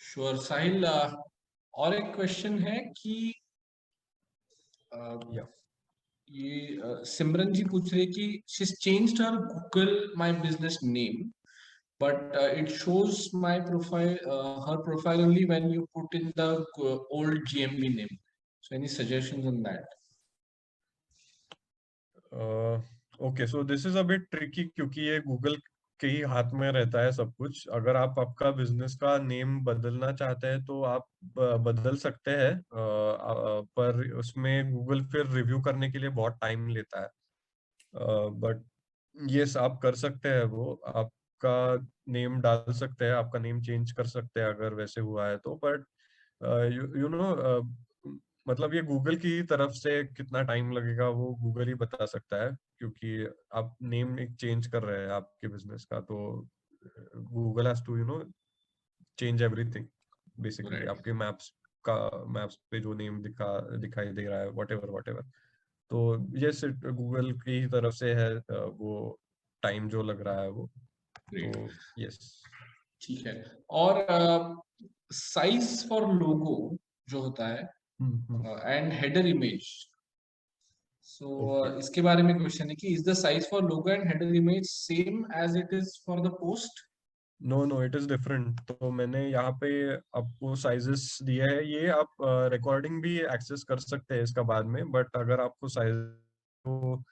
S1: श्योर साहिल, और एक क्वेश्चन है कि
S2: या
S1: ये सिमरन जी पूछ रहे कि she changed her Google my business name, but it shows my profile, her profile only when you put in the old GMB name. So any suggestions on that?
S2: Okay, so this is a bit tricky क्योंकि ये Google के ही हाथ में रहता है सब कुछ। अगर आप आपका बिजनेस का नेम बदलना चाहते हैं तो आप बदल सकते हैं, पर उसमें गूगल फिर रिव्यू करने के लिए बहुत टाइम लेता है। बट यस, आप कर सकते हैं, वो आपका नेम डाल सकते हैं, आपका नेम चेंज कर सकते हैं अगर वैसे हुआ है तो। बट यू नो मतलब ये गूगल की तरफ से कितना टाइम लगेगा वो गूगल ही बता सकता है, क्योंकि आप नेम एक चेंज कर रहे हैं आपके बिजनेस का, तो Google has to change everything basically.
S1: Right.
S2: आपके मैप्स पे जो नेम दिखाई दे रहा है, वट एवर। तो यस, गूगल की ही तरफ से है वो टाइम जो लग रहा है वो। तो
S1: Great.
S2: यस।
S1: ठीक है। और साइज फॉर लोगो जो होता है and header image, so
S2: okay,
S1: इसके बारे में क्वेश्चन है कि is the size for logo and header image same as it is for the post?
S2: No it is different. तो मैंने यहाँ पे आपको साइजेस दिए हैं, ये आप रिकॉर्डिंग भी एक्सेस कर सकते हैं इसका बाद में। बट अगर आपको साइज, तो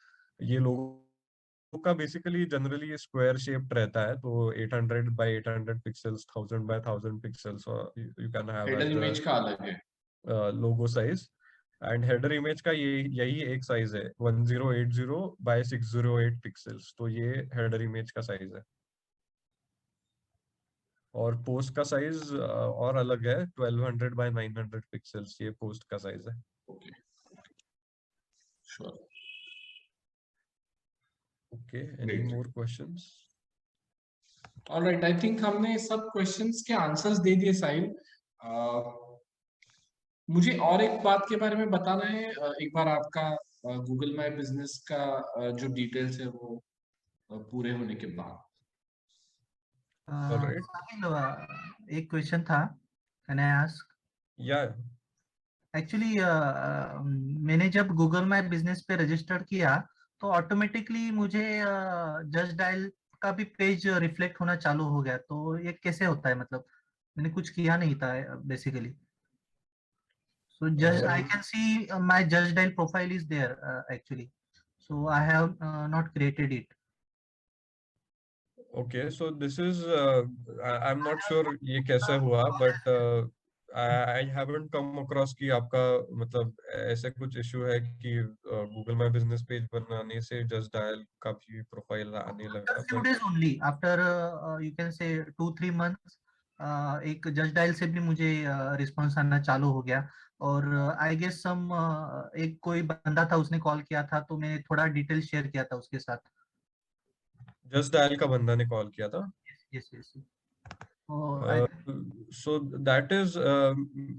S2: ये लोगों का बेसिकली जनरली स्क्वायर शेप्ड रहता है, तो 800 by 800 pixels, 1000 by 1000 pixels you can have
S1: header
S2: as the
S1: image का अलग है?
S2: Logo size. And header image का यही एक साइज है, 1080 बाय 608 पिक्सेल्स, तो ये हेडर इमेज का साइज है। और पोस्ट का साइज और अलग है, 1200 बाय 900 पिक्सेल्स, ये पोस्ट का साइज है।
S1: Okay, sure.
S2: Okay, any
S1: Great.
S2: more questions?
S1: Alright, I think हमने सब क्वेश्चंस के आंसर्स दे दिए साहिल। मुझे और एक बात के बारे में बताना है, एक बार आपका गूगल माय बिजनेस का जो डिटेल्स है वो पूरे होने के बाद।
S2: All right.
S4: साहिल, एक क्वेश्चन था, can I ask?
S2: Yeah.
S4: Actually मैंने जब गूगल माय बिजनेस पे रजिस्टर किया तो ऑटोमेटिकली मुझे जस्ट डायल का भी पेज रिफ्लेक्ट होना चालू हो गया, तो ये कैसे होता है? मतलब मैंने कुछ किया नहीं था basically, so just I can see my just dial profile is there actually, so I have not created it.
S2: Okay, so this is I'm not sure ये कैसे हुआ, but I haven't come across कि आपका मतलब ऐसे कुछ issue है कि Google My Business पेज बनाने से just dial का भी प्रोफाइल आने लगा,
S4: After few
S2: but
S4: days only, after you can say 2-3 months, एक जस्ट डायल से भी मुझे रिस्पॉन्स आना चालू हो गया। और आई गेस सम एक कोई बंदा था, उसने कॉल किया था, तो मैं थोड़ा डिटेल शेयर किया था उसके साथ।
S2: just dial का बंदा ने कॉल किया था।
S4: Yes yes, I
S2: So that is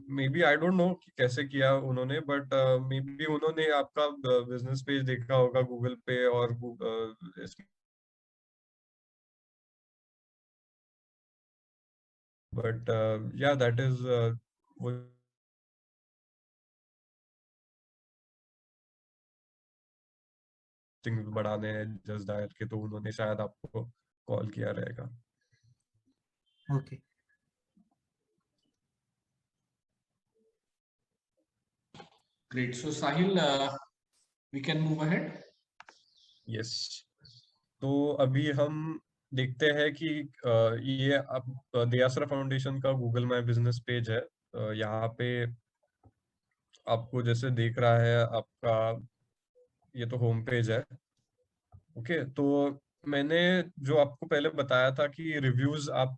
S2: maybe I don't know कि कैसे किया उन्होंने, but maybe उन्होंने आपका बिजनेस पेज देखा होगा गूगल पे और but yeah, that is वो things बढ़ाने हैं जस्ट डायल के, तो उन्होंने शायद आपको कॉल किया रहेगा।
S4: Okay.
S1: Great, so Sahil we can move ahead.
S2: Yes, तो अभी हम देखते हैं कि ये अब दयासरा फाउंडेशन का गूगल माय बिजनेस पेज है। यहाँ पे आपको जैसे देख रहा है आपका ये तो होम पेज है। ओके, तो मैंने जो आपको पहले बताया था कि रिव्यूज आप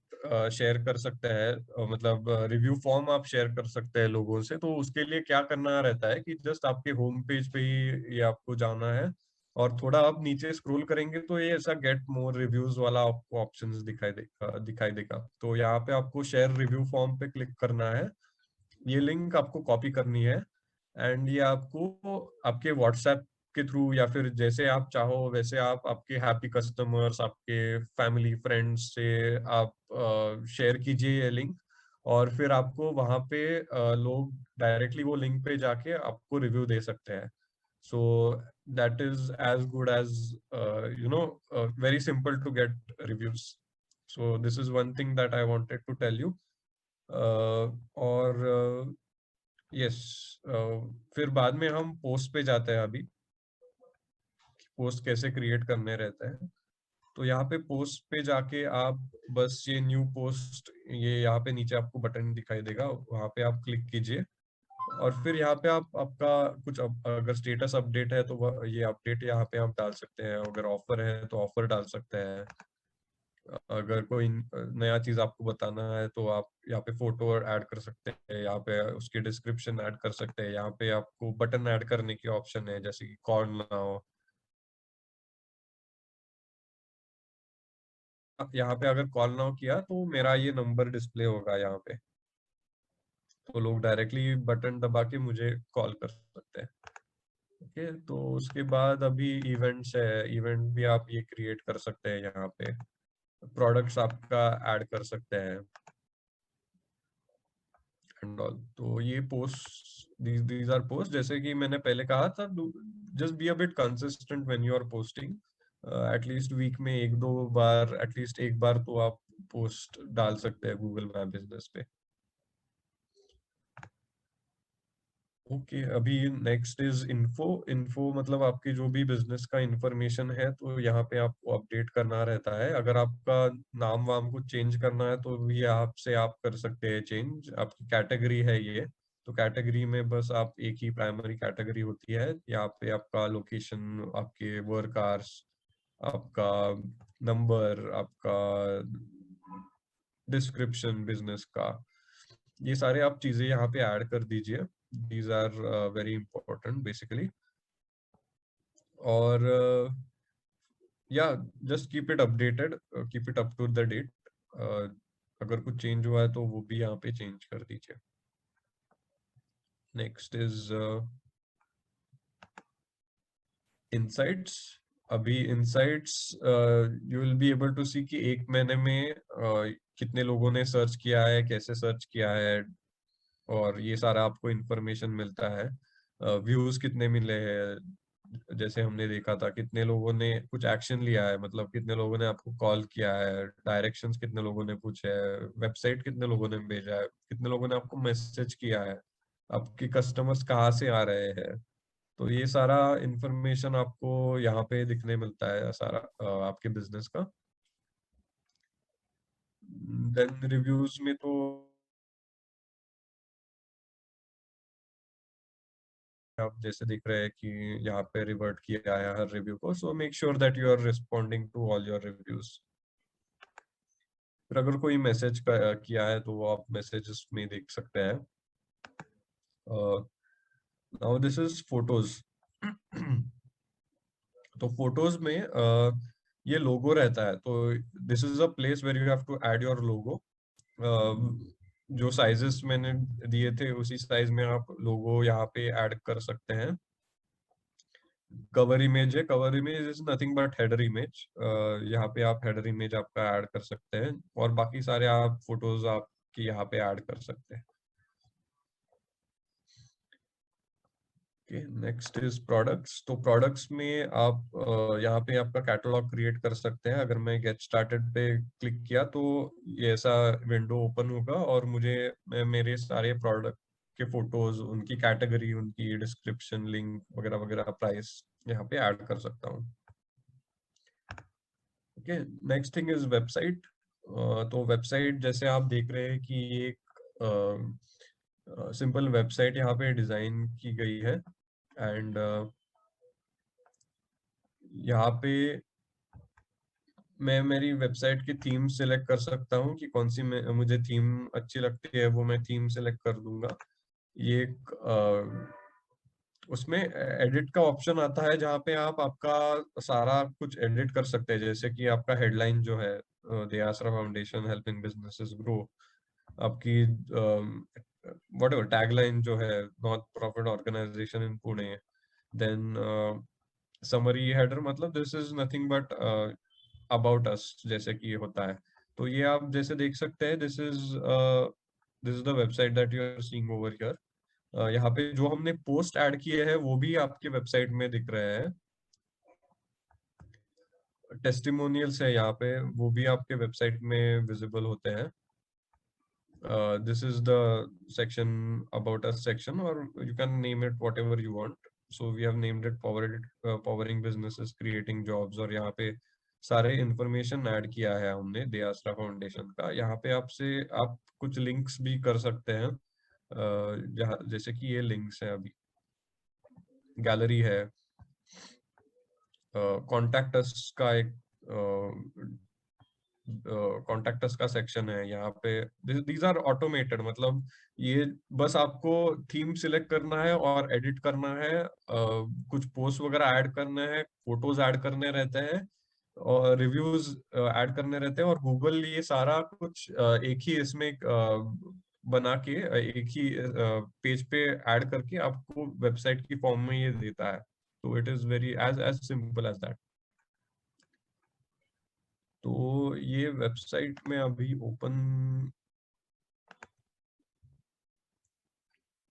S2: शेयर कर सकते हैं, मतलब रिव्यू फॉर्म आप शेयर कर सकते हैं लोगों से, तो उसके लिए क्या करना रहता है कि जस्ट आपके होम पेज पे ही ये आपको जाना है और थोड़ा आप नीचे स्क्रॉल करेंगे तो ये ऐसा गेट मोर रिव्यूज वाला आपको ऑप्शंस दिखाई देगा। तो यहाँ पे आपको शेयर रिव्यू फॉर्म पे क्लिक करना है, ये लिंक आपको कॉपी करनी है एंड ये आपको आपके व्हाट्सएप के थ्रू या फिर जैसे आप चाहो वैसे आप आपके हैप्पी कस्टमर्स, आपके फैमिली फ्रेंड्स से आप शेयर कीजिए ये लिंक, और फिर आपको वहां पे लोग डायरेक्टली वो लिंक पे जाके आपको रिव्यू दे सकते हैं। So that is as good as very simple to get reviews. So this is one thing that I wanted to tell you. और यस, फिर बाद में हम पोस्ट पे जाते हैं। अभी पोस्ट कैसे क्रिएट करने रहते हैं, तो यहाँ पे पोस्ट पे जाके आप बस ये न्यू पोस्ट, ये यहाँ पे नीचे आपको बटन दिखाई देगा, वहाँ पे आप क्लिक कीजिए और फिर यहाँ पे आप आपका कुछ अगर स्टेटस अपडेट है तो ये अपडेट यहाँ पे आप डाल सकते हैं, अगर ऑफर है तो ऑफर डाल सकते हैं, अगर कोई नया चीज आपको बताना है तो आप यहाँ पे फोटो ऐड कर सकते हैं, यहाँ पे उसकी डिस्क्रिप्शन ऐड कर सकते हैं, यहाँ पे आपको बटन ऐड करने की ऑप्शन है जैसे कि कॉल नाउ। यहाँ पे अगर कॉल नाउ किया तो मेरा ये नंबर डिस्प्ले होगा यहाँ पे, तो लोग डायरेक्टली बटन दबा के मुझे कॉल कर सकते हैं। ओके, तो उसके बाद अभी इवेंट्स है, इवेंट भी आप ये क्रिएट कर सकते हैं, यहाँ पे प्रोडक्ट्स आपका ऐड कर सकते हैं एंड ऑल। तो ये पोस्ट, these आर पोस्ट, जैसे कि मैंने पहले कहा था, just be a bit consistent when you are posting. At least week में एक दो बार, एटलीस्ट एक बार तो आप पोस्ट डाल सकते हैं गूगल माय बिजनेस पे। ओके, अभी नेक्स्ट इज इन्फो। इन्फो मतलब आपकी जो भी बिजनेस का इंफॉर्मेशन है तो यहाँ पे आपको अपडेट करना रहता है। अगर आपका नाम वाम को चेंज करना है तो भी आपसे आप कर सकते हैं चेंज। आपकी कैटेगरी है ये, तो कैटेगरी में बस आप एक ही प्राइमरी कैटेगरी होती है। यहाँ पे आपका लोकेशन, आपके वर्क आवर्स, आपका नंबर, आपका डिस्क्रिप्शन बिजनेस का, ये सारे आप चीजें यहाँ पे ऐड कर दीजिए। These are very important basically। और या just keep it updated, keep it up to the date. अगर कुछ चेंज हुआ है तो वो भी यहाँ पे चेंज कर दीजिए। Next is insights. अभी insights you will be able to see कि एक महीने में कितने लोगों ने सर्च किया है, कैसे सर्च किया है, और ये सारा आपको इंफॉर्मेशन मिलता है। व्यूज कितने मिले हैं, जैसे हमने देखा था कितने लोगों ने कुछ एक्शन लिया है, मतलब कितने लोगों ने आपको कॉल किया है, डायरेक्शंस कितने लोगों ने पूछे है, वेबसाइट कितने लोगों ने भेजा है, कितने लोगों ने आपको मैसेज किया है, आपके कस्टमर्स कहाँ से आ रहे हैं। तो ये सारा इंफॉर्मेशन आपको यहाँ पे दिखने मिलता है सारा आपके बिजनेस का। देन रिव्यूज में तो आप जैसे दिख रहे हैं कि यहाँ पे रिवर्ट किया है हर रिव्यू को, so make sure that you are responding to all your reviews. फिर अगर कोई मैसेज किया है तो वो आप मैसेजेस में देख सकते हैं। Now this is photos. तो फोटोज में ये लोगो रहता है, तो this is a place where you have to add your logo. जो साइजेस मैंने दिए थे उसी साइज में आप लोगो यहाँ पे ऐड कर सकते हैं। कवर इमेज है, cover image is nothing but header image. यहाँ पे आप हेडर इमेज आपका ऐड कर सकते हैं, और बाकी सारे आप फोटोज आपकी यहाँ पे ऐड कर सकते हैं। Next is products. तो प्रोडक्ट्स में आप यहाँ पे आपका कैटलॉग क्रिएट कर सकते हैं। अगर मैं गेट स्टार्टेड पे क्लिक किया तो ये ऐसा विंडो ओपन होगा, और मैं मेरे सारे प्रोडक्ट के फोटोज, उनकी कैटेगरी, उनकी डिस्क्रिप्शन, लिंक वगैरह वगैरह, प्राइस यहाँ पे ऐड कर सकता हूँ। Okay, next thing is website. तो वेबसाइट जैसे आप देख रहे हैं कि एक सिंपल वेबसाइट यहाँ पे डिजाइन की गई है, एंड यहाँ पे मैं मेरी वेबसाइट की थीम सिलेक्ट कर सकता हूँ कि कौन सी मुझे थीम अच्छी लगती है, वो मैं थीम सिलेक्ट कर दूंगा। ये एक उसमें एडिट का ऑप्शन आता है जहाँ पे आप आपका सारा कुछ एडिट कर सकते हैं, जैसे कि आपका हेडलाइन जो है the Aasra Foundation helping businesses grow, आपकी व्हाटएवर टैगलाइन जो है not profit organisation in Pune, then summary header, मतलब this is nothing but about us जैसे कि होता है। तो ये आप जैसे देख सकते हैं, this is the website that you are seeing over here. यहाँ पे जो हमने पोस्ट ऐड किए हैं वो भी आपके वेबसाइट में दिख रहे हैं। टेस्टिमोनियल्स है यहाँ पे, वो भी आपके वेबसाइट में विजिबल होते हैं। This is the section about us section, और you can name it whatever you want. So we have named it powering businesses creating jobs, और यहाँ पे सारे इंफॉर्मेशन ऐड किया है हमने दे आसरा फाउंडेशन का। यहाँ पे आप कुछ लिंक्स भी कर सकते हैं, जैसे कि ये लिंक्स है, अभी गैलरी है, कॉन्टैक्ट अस का एक कॉन्टैक्ट अस का सेक्शन है यहाँ पे। दीज आर ऑटोमेटेड, मतलब ये बस आपको थीम सिलेक्ट करना है और एडिट करना है, कुछ पोस्ट वगैरह ऐड करना है, फोटोज ऐड करने रहते हैं, और रिव्यूज ऐड करने रहते हैं, और गूगल ये सारा कुछ एक ही इसमें बना के एक ही पेज पे ऐड करके आपको वेबसाइट की फॉर्म में ये देता है। तो it is very as simple as that. तो ये वेबसाइट में अभी ओपन,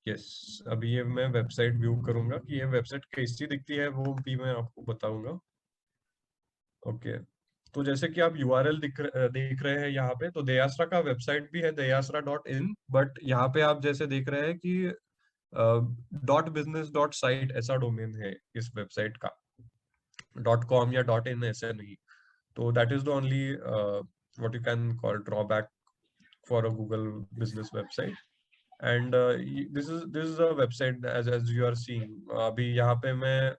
S2: यस, अभी ये मैं वेबसाइट व्यू करूंगा कि ये वेबसाइट कैसी दिखती है, वो भी मैं आपको बताऊंगा। ओके, तो जैसे कि आप यूआरएल देख रहे हैं यहाँ पे, तो दयासरा का वेबसाइट भी है dayasra.in, बट यहाँ पे आप जैसे देख रहे हैं कि .business.site ऐसा डोमेन है इस वेबसाइट का, .com या .in ऐसे नहीं। तो that is the only what you can call drawback for a Google business website. And this is a website as you are seeing। अभी यहाँ पे मैं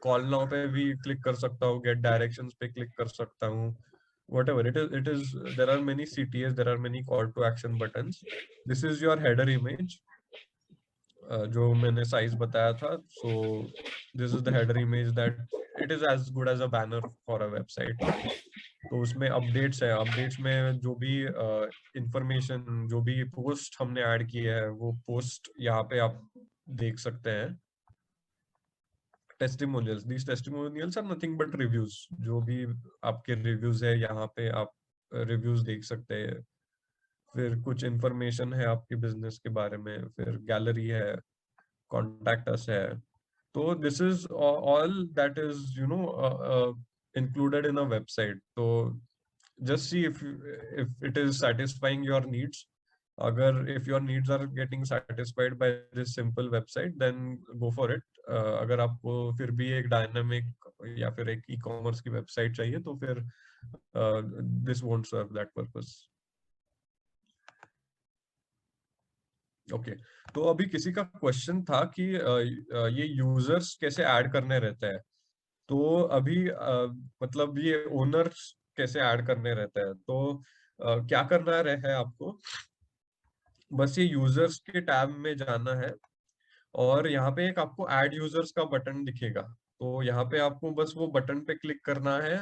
S2: कॉल नाउ पे भी क्लिक कर सकता हूँ, गेट डायरेक्शंस पे क्लिक कर सकता हूँ, whatever it is, there are many CTAs, there are many call to action buttons. This is your header image, जो मैंने साइज बताया था। So this is the header image that it is as good as a banner for a website. तो उसमें updates है, updates में जो भी इंफॉर्मेशन, जो भी पोस्ट हमने ऐड किए है वो पोस्ट यहाँ पे आप देख सकते हैं। Testimonials, these testimonials are nothing but reviews, जो भी आपके रिव्यूज है यहाँ पे आप रिव्यूज देख सकते हैं। फिर कुछ इंफॉर्मेशन है आपके बिजनेस के बारे में, फिर गैलरी है, कॉन्टैक्ट अस है। तो this is all that is included in a website. So just see if it is satisfying your needs. अगर if your needs are getting satisfied by this simple website, then go for it. अगर आपको फिर भी एक dynamic या फिर एक e-commerce की वेबसाइट चाहिए तो फिर this won't serve that purpose. Okay तो अभी किसी का क्वेश्चन था कि ये यूजर्स कैसे ऐड करने रहते हैं। तो अभी मतलब ये ओनर्स कैसे ऐड करने रहते हैं। तो क्या करना है आपको, बस ये यूजर्स के टैब में जाना है और यहाँ पे एक आपको ऐड यूजर्स का बटन दिखेगा। तो यहाँ पे आपको बस वो बटन पे क्लिक करना है।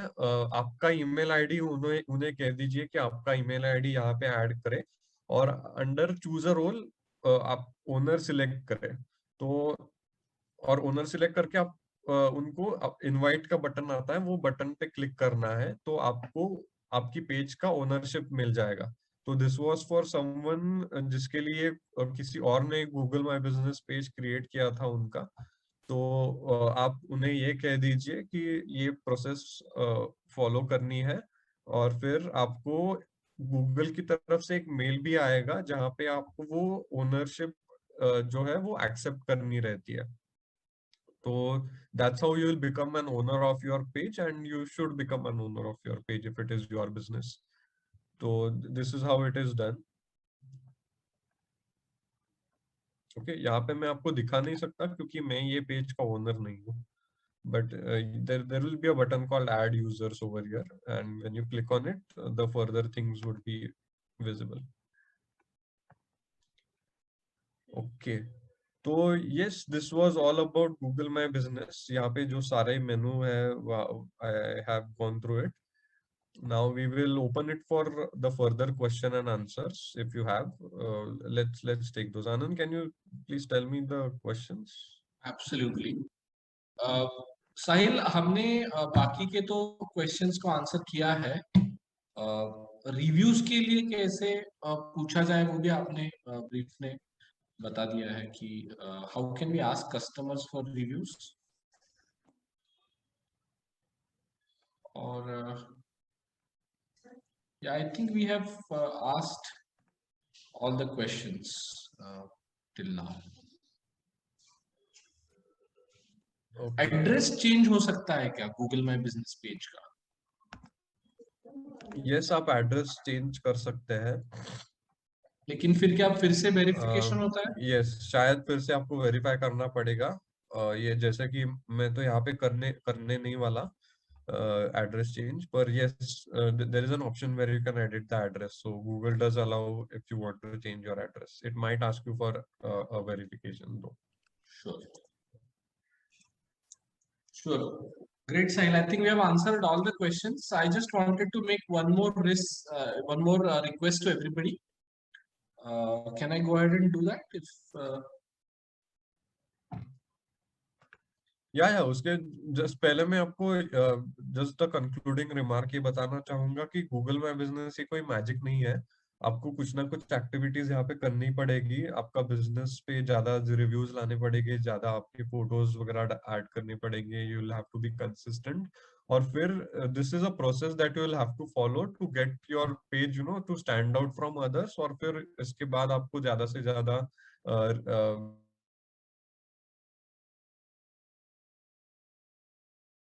S2: आपका ईमेल आईडी उन्हें उन्हें कह दीजिए कि आपका ईमेल आईडी यहाँ पे ऐड करें और अंडर चूज अ रोल आप ओनर सिलेक्ट करें। तो और ओनर सिलेक्ट करके आप उनको इनवाइट का बटन आता है, वो बटन पे क्लिक करना है तो आपको आपकी पेज का ओनरशिप मिल जाएगा। तो दिस वाज फॉर समवन जिसके लिए किसी और ने Google my business page create किया था उनका। तो आप उन्हें ये कह दीजिए कि ये प्रोसेस फॉलो करनी है और फिर आपको गूगल की तरफ से एक मेल भी आएगा जहाँ पे आपको वो ओनरशिप जो है वो एक्सेप्ट करनी रहती है। तो that's how you will become an owner of your page, and you should become an owner of your page if it is your business. So this is how it is done. Okay, यहाँ पे मैं आपको दिखा नहीं सकता क्योंकि मैं ये पेज का ओनर नहीं हूँ, but there will be a button called add users over here, and when you click on it, the further things would be visible. Okay. तो yes, this was all about Google My Business. यहाँ पे जो सारे मेनू है I have gone through it. Now we will open it for the further question and answers if you have. Let's take those. Anand, can you please tell me the questions?
S1: Absolutely. साहिल, हमने बाकी के तो questions को answer किया है। Reviews के लिए कैसे पूछा जाए वो भी आपने ब्रीफ में बता दिया है कि how can we ask customers for reviews. और yeah, I think we have asked all the questions till now. Address change हो सकता है क्या गूगल माय बिजनेस पेज का?
S2: Yes, आप एड्रेस चेंज कर सकते हैं,
S1: लेकिन फिर क्या फिर से वेरिफिकेशन होता है?
S2: yes, शायद फिर से आपको वेरीफाई करना पड़ेगा। ये जैसे कि मैं तो यहाँ पे करने नहीं वाला address change, but yes, there is an option where you can edit the address. So Google does allow if you want to change your address. It might ask you for a verification though.
S1: Sure. Great, Sahil. I think we have answered all the questions. I just wanted to make one more request to everybody. Can I go ahead and do that?
S2: या उसके just पहले मैं आपको just the concluding remark ये बताना चाहूंगा कि Google my business ये कोई मैजिक नहीं है। आपको कुछ ना कुछ एक्टिविटीज यहाँ पे करनी पड़ेगी, आपका बिजनेस पे ज्यादा रिव्यूज लाने पड़ेंगे, ज्यादा आपके फोटोज वगैरह ऐड करने पड़ेंगे, you will have to be consistent. और फिर this is a process that you will have to follow to get your page to stand out from others. और फिर इसके बाद आपको ज्यादा से ज्यादा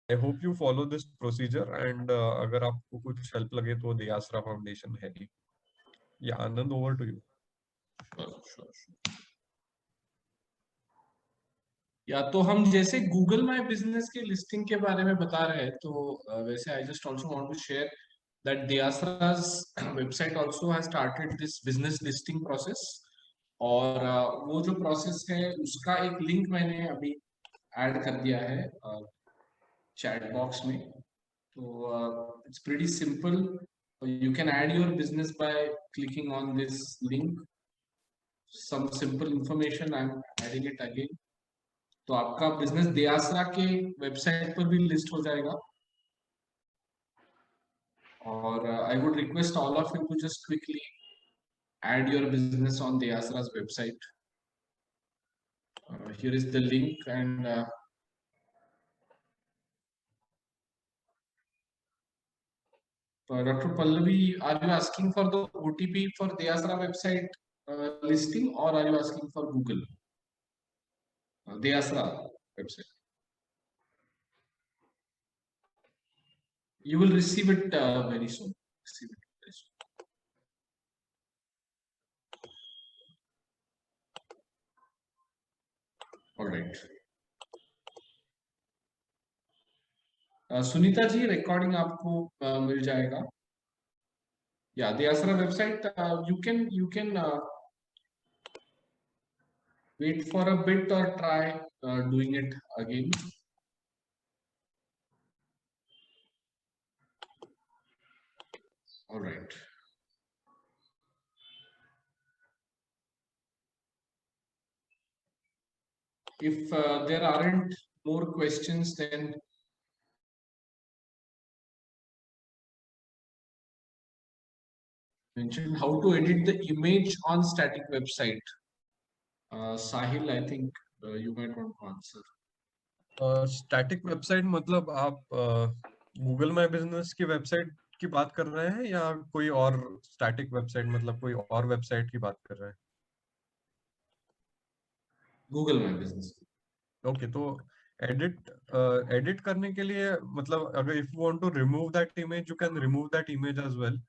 S2: I hope you follow this procedure, and अगर आपको कुछ हेल्प लगे तो दयासरा फाउंडेशन है ही। Yeah, Anand, over to you.
S1: Sure. या तो हम जैसे गूगल माय बिजनेस के लिस्टिंग के बारे में बता रहे हैं, तो वैसे I just also want to share that Aasra's website also has started this business listing process. और वो जो प्रोसेस है उसका एक लिंक मैंने अभी ऐड कर दिया है chat box में. So it's pretty simple. You can add your business by clicking on this link. Some simple information, I'm adding it again. तो आपका बिजनेस दियासरा के वेबसाइट पर भी लिस्ट हो जाएगा. और I would request all of you to just quickly add your business on Diasra's website. Here is the link, and Dr. Pallavi, are you asking for the OTP for Diasra website listing, or are you asking for Google? Diasra website. You will receive it very soon. Receive it very soon. All right. Sunita ji, recording आपको मिल जाएगा. Yeah, Diasra website. You can wait for a bit or try doing it again. All right. If there aren't more questions, then mention how to edit the image on static website. Sahil, I think you might want to answer.
S2: Static website मतलब आप Google my business की website की बात कर रहे हैं या कोई और स्टैटिक वेबसाइट मतलब कोई और वेबसाइट की बात कर रहे हैं?
S1: Google my business.
S2: ओके, तो एडिट करने के लिए मतलब अगर if you want to remove that image, you can remove that image as well.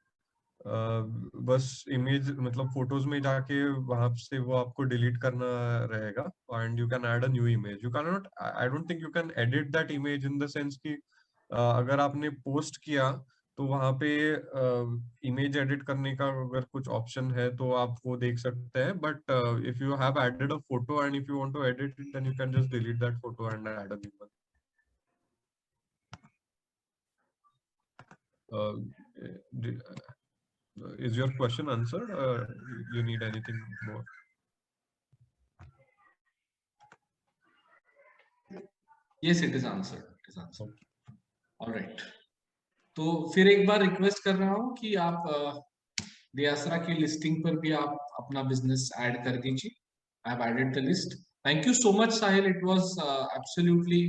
S2: बस इमेज मतलब फोटोज में जाके वहां से वो आपको डिलीट करना रहेगा and you can add a new image. You can not, I don't think you can edit that image in the sense कि अगर आपने पोस्ट किया तो वहां पे इमेज एडिट करने का अगर कुछ ऑप्शन है तो आप वो देख सकते हैं. But if you have added a photo and if you want to edit it, then you can just delete that photo and add a new one. Is your question answered? You need anything more?
S1: Yes, it is answered. It is answered. All right. तो फिर एक बार request कर रहा हूँ कि आप दियासरा की listing पर भी आप अपना बिजनेस ऐड कर दीजिए. I have added the list. Thank you so much, Sahil. It was absolutely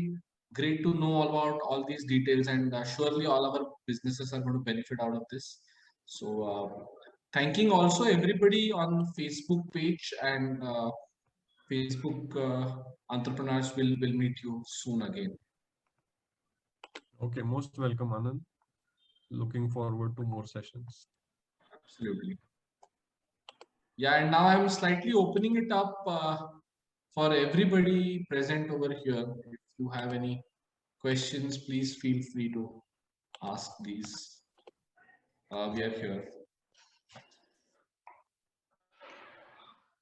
S1: great to know about all these details, and surely all our businesses are going to benefit out of this. So, thanking also everybody on Facebook page, and Facebook entrepreneurs will meet you soon again.
S2: Okay, most welcome, Anand. Looking forward to more sessions.
S1: Absolutely. Yeah, and now I'm slightly opening it up for everybody present over here. If you have any questions, please feel free to ask these. We are here.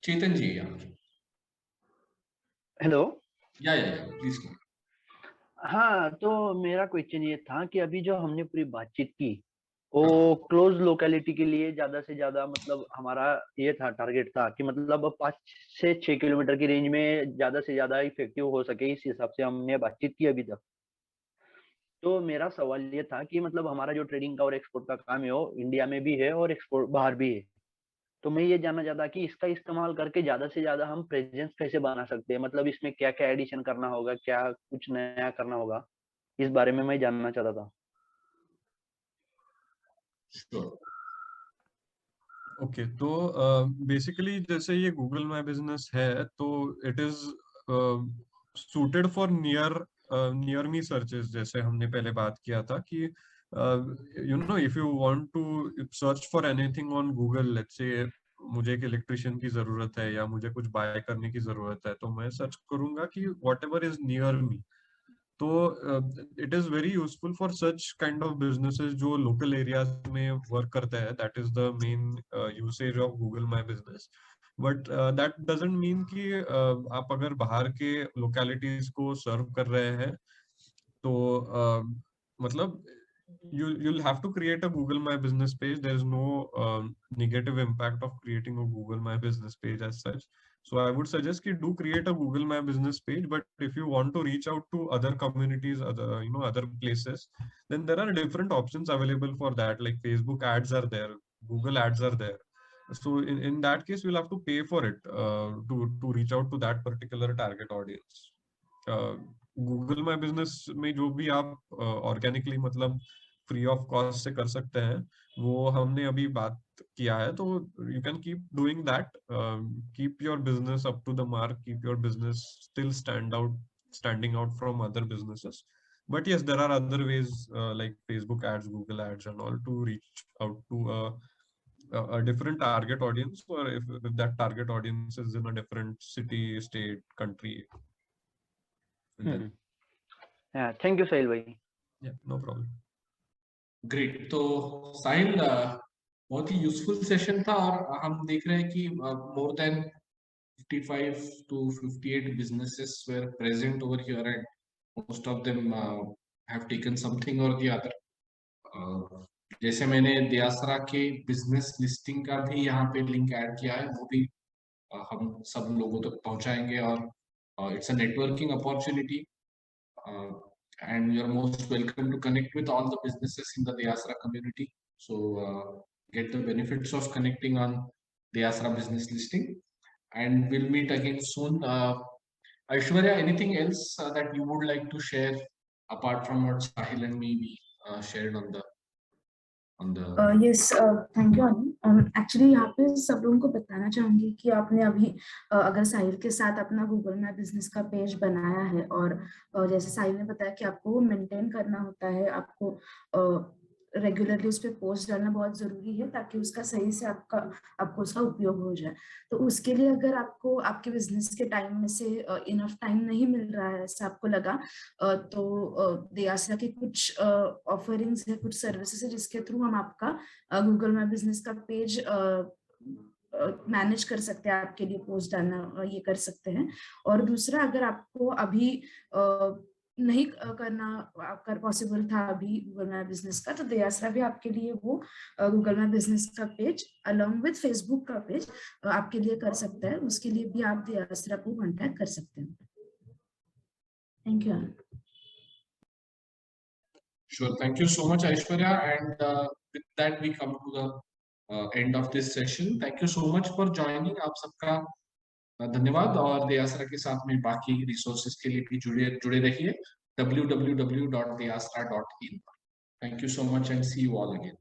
S1: Chetan ji, yeah.
S5: Hello.
S1: Yeah. Please go.
S5: हाँ, तो मेरा question ये था कि अभी जो हमने पूरी बातचीत की वो क्लोज लोकेलिटी के लिए ज्यादा से ज्यादा मतलब हमारा ये था, टारगेट था कि मतलब 5 से 6 किलोमीटर की रेंज में ज्यादा से ज्यादा इफेक्टिव हो सके, इस हिसाब से हमने बातचीत की अभी तक. तो मेरा सवाल ये था कि मतलब हमारा जो ट्रेडिंग का और एक्सपोर्ट का काम है वो इंडिया में भी है और एक्सपोर्ट बाहर भी है. तो मैं ये जानना चाहता कि इसका इस्तेमाल करके ज्यादा से ज्यादा हम प्रेजेंस कैसे बना सकते हैं, मतलब इसमें क्या क्या एडिशन करना होगा, क्या कुछ नया करना होगा, इस बारे में मैं जानना चाहता था.
S2: ओके, तो बेसिकली जैसे ये गूगल माय बिजनेस है तो it is suited for near me searches. जैसे हमने पहले बात किया था कि you know if you want to search for anything on Google, let's say मुझे एक इलेक्ट्रिशियन की जरूरत है या मुझे कुछ बाय करने की जरूरत है, तो मैं सर्च करूंगा कि व्हाटएवर इज नियर मी. तो it is very useful for such kind of businesses जो लोकल एरियाज में वर्क करता है. That is the main usage of Google my Business. But that doesn't mean कि आप अगर बाहर के लोकेलिटीज को सर्व कर रहे हैं तो मतलब you'll have to create a Google My Business page. There is no negative impact of creating a Google My Business page as such. So I would suggest कि do create a Google My Business page, but if you want to reach out to other communities, other places, then there are different options available for that. Like Facebook ads are there, Google ads are there. So in that case, we'll have to pay for it to reach out to that particular target audience. Google my business में जो भी आप organically मतलब free of cost से कर सकते हैं वो हमने अभी बात किया है, तो you can keep doing that, keep your business up to the mark, keep your business still standing out from other businesses. But yes, there are other ways like Facebook ads, Google ads and all to reach out to a different target audience, or if that target audience is in a different city, state, country.
S5: Thank you Sahil भाई.
S2: No problem.
S1: Great. तो साहिल बहुत ही useful session था और हम देख रहे हैं कि more than 55 to 58 businesses were present over here and most of them have taken something or the other. जैसे मैंने दियासरा के बिजनेस लिस्टिंग का भी यहाँ पे लिंक ऐड किया है, वो भी हम सब लोगों तक पहुंचाएंगे और it's a networking opportunity and you're most welcome to connect with all the businesses in the Diasara community. So get the benefits of connecting on Diasara business listing, and we'll meet again soon. Aishwarya, anything else that you would like to share apart from what Sahil and me we shared on the
S6: Yes, thank you Anand. Actually यहाँ पे सब लोगों को बताना चाहूंगी कि आपने अभी अगर साहिल के साथ अपना गूगल मैप बिजनेस का पेज बनाया है और जैसे साहिल ने बताया कि आपको वो मेंटेन करना होता है, आपको रेगुलरली उस पर पोस्ट डालना बहुत जरूरी है ताकि उसका सही से आपको उसका उपयोग हो जाए. तो उसके लिए अगर आपको आपके बिजनेस के टाइम में से इनफ टाइम नहीं मिल रहा है ऐसा आपको लगा, तो दियासरा की कुछ ऑफरिंग्स है, कुछ सर्विसेज है जिसके थ्रू हम आपका गूगल माई बिजनेस का पेज मैनेज कर सकते हैं, आपके लिए पोस्ट डालना ये कर सकते हैं. और दूसरा, अगर आपको अभी नहीं कर पॉसिबल था अभी गूगल माई बिजनेस का, तो दियासरा भी आपके लिए वो गूगल माई बिजनेस का पेज अलॉन्ग विद फेसबुक का पेज आपके लिए कर सकता है. उसके लिए भी आप दियासरा को कांटेक्ट कर सकते हैं. Thank you.
S1: Sure, thank you so much Aishwarya, and with that we come to the end of this session. Thank you so much for joining. आप सबका धन्यवाद, और दियासरा के साथ में बाकी रिसोर्सेज के लिए भी जुड़े रहिए www.diasara.in. Thank you so much and see you all again.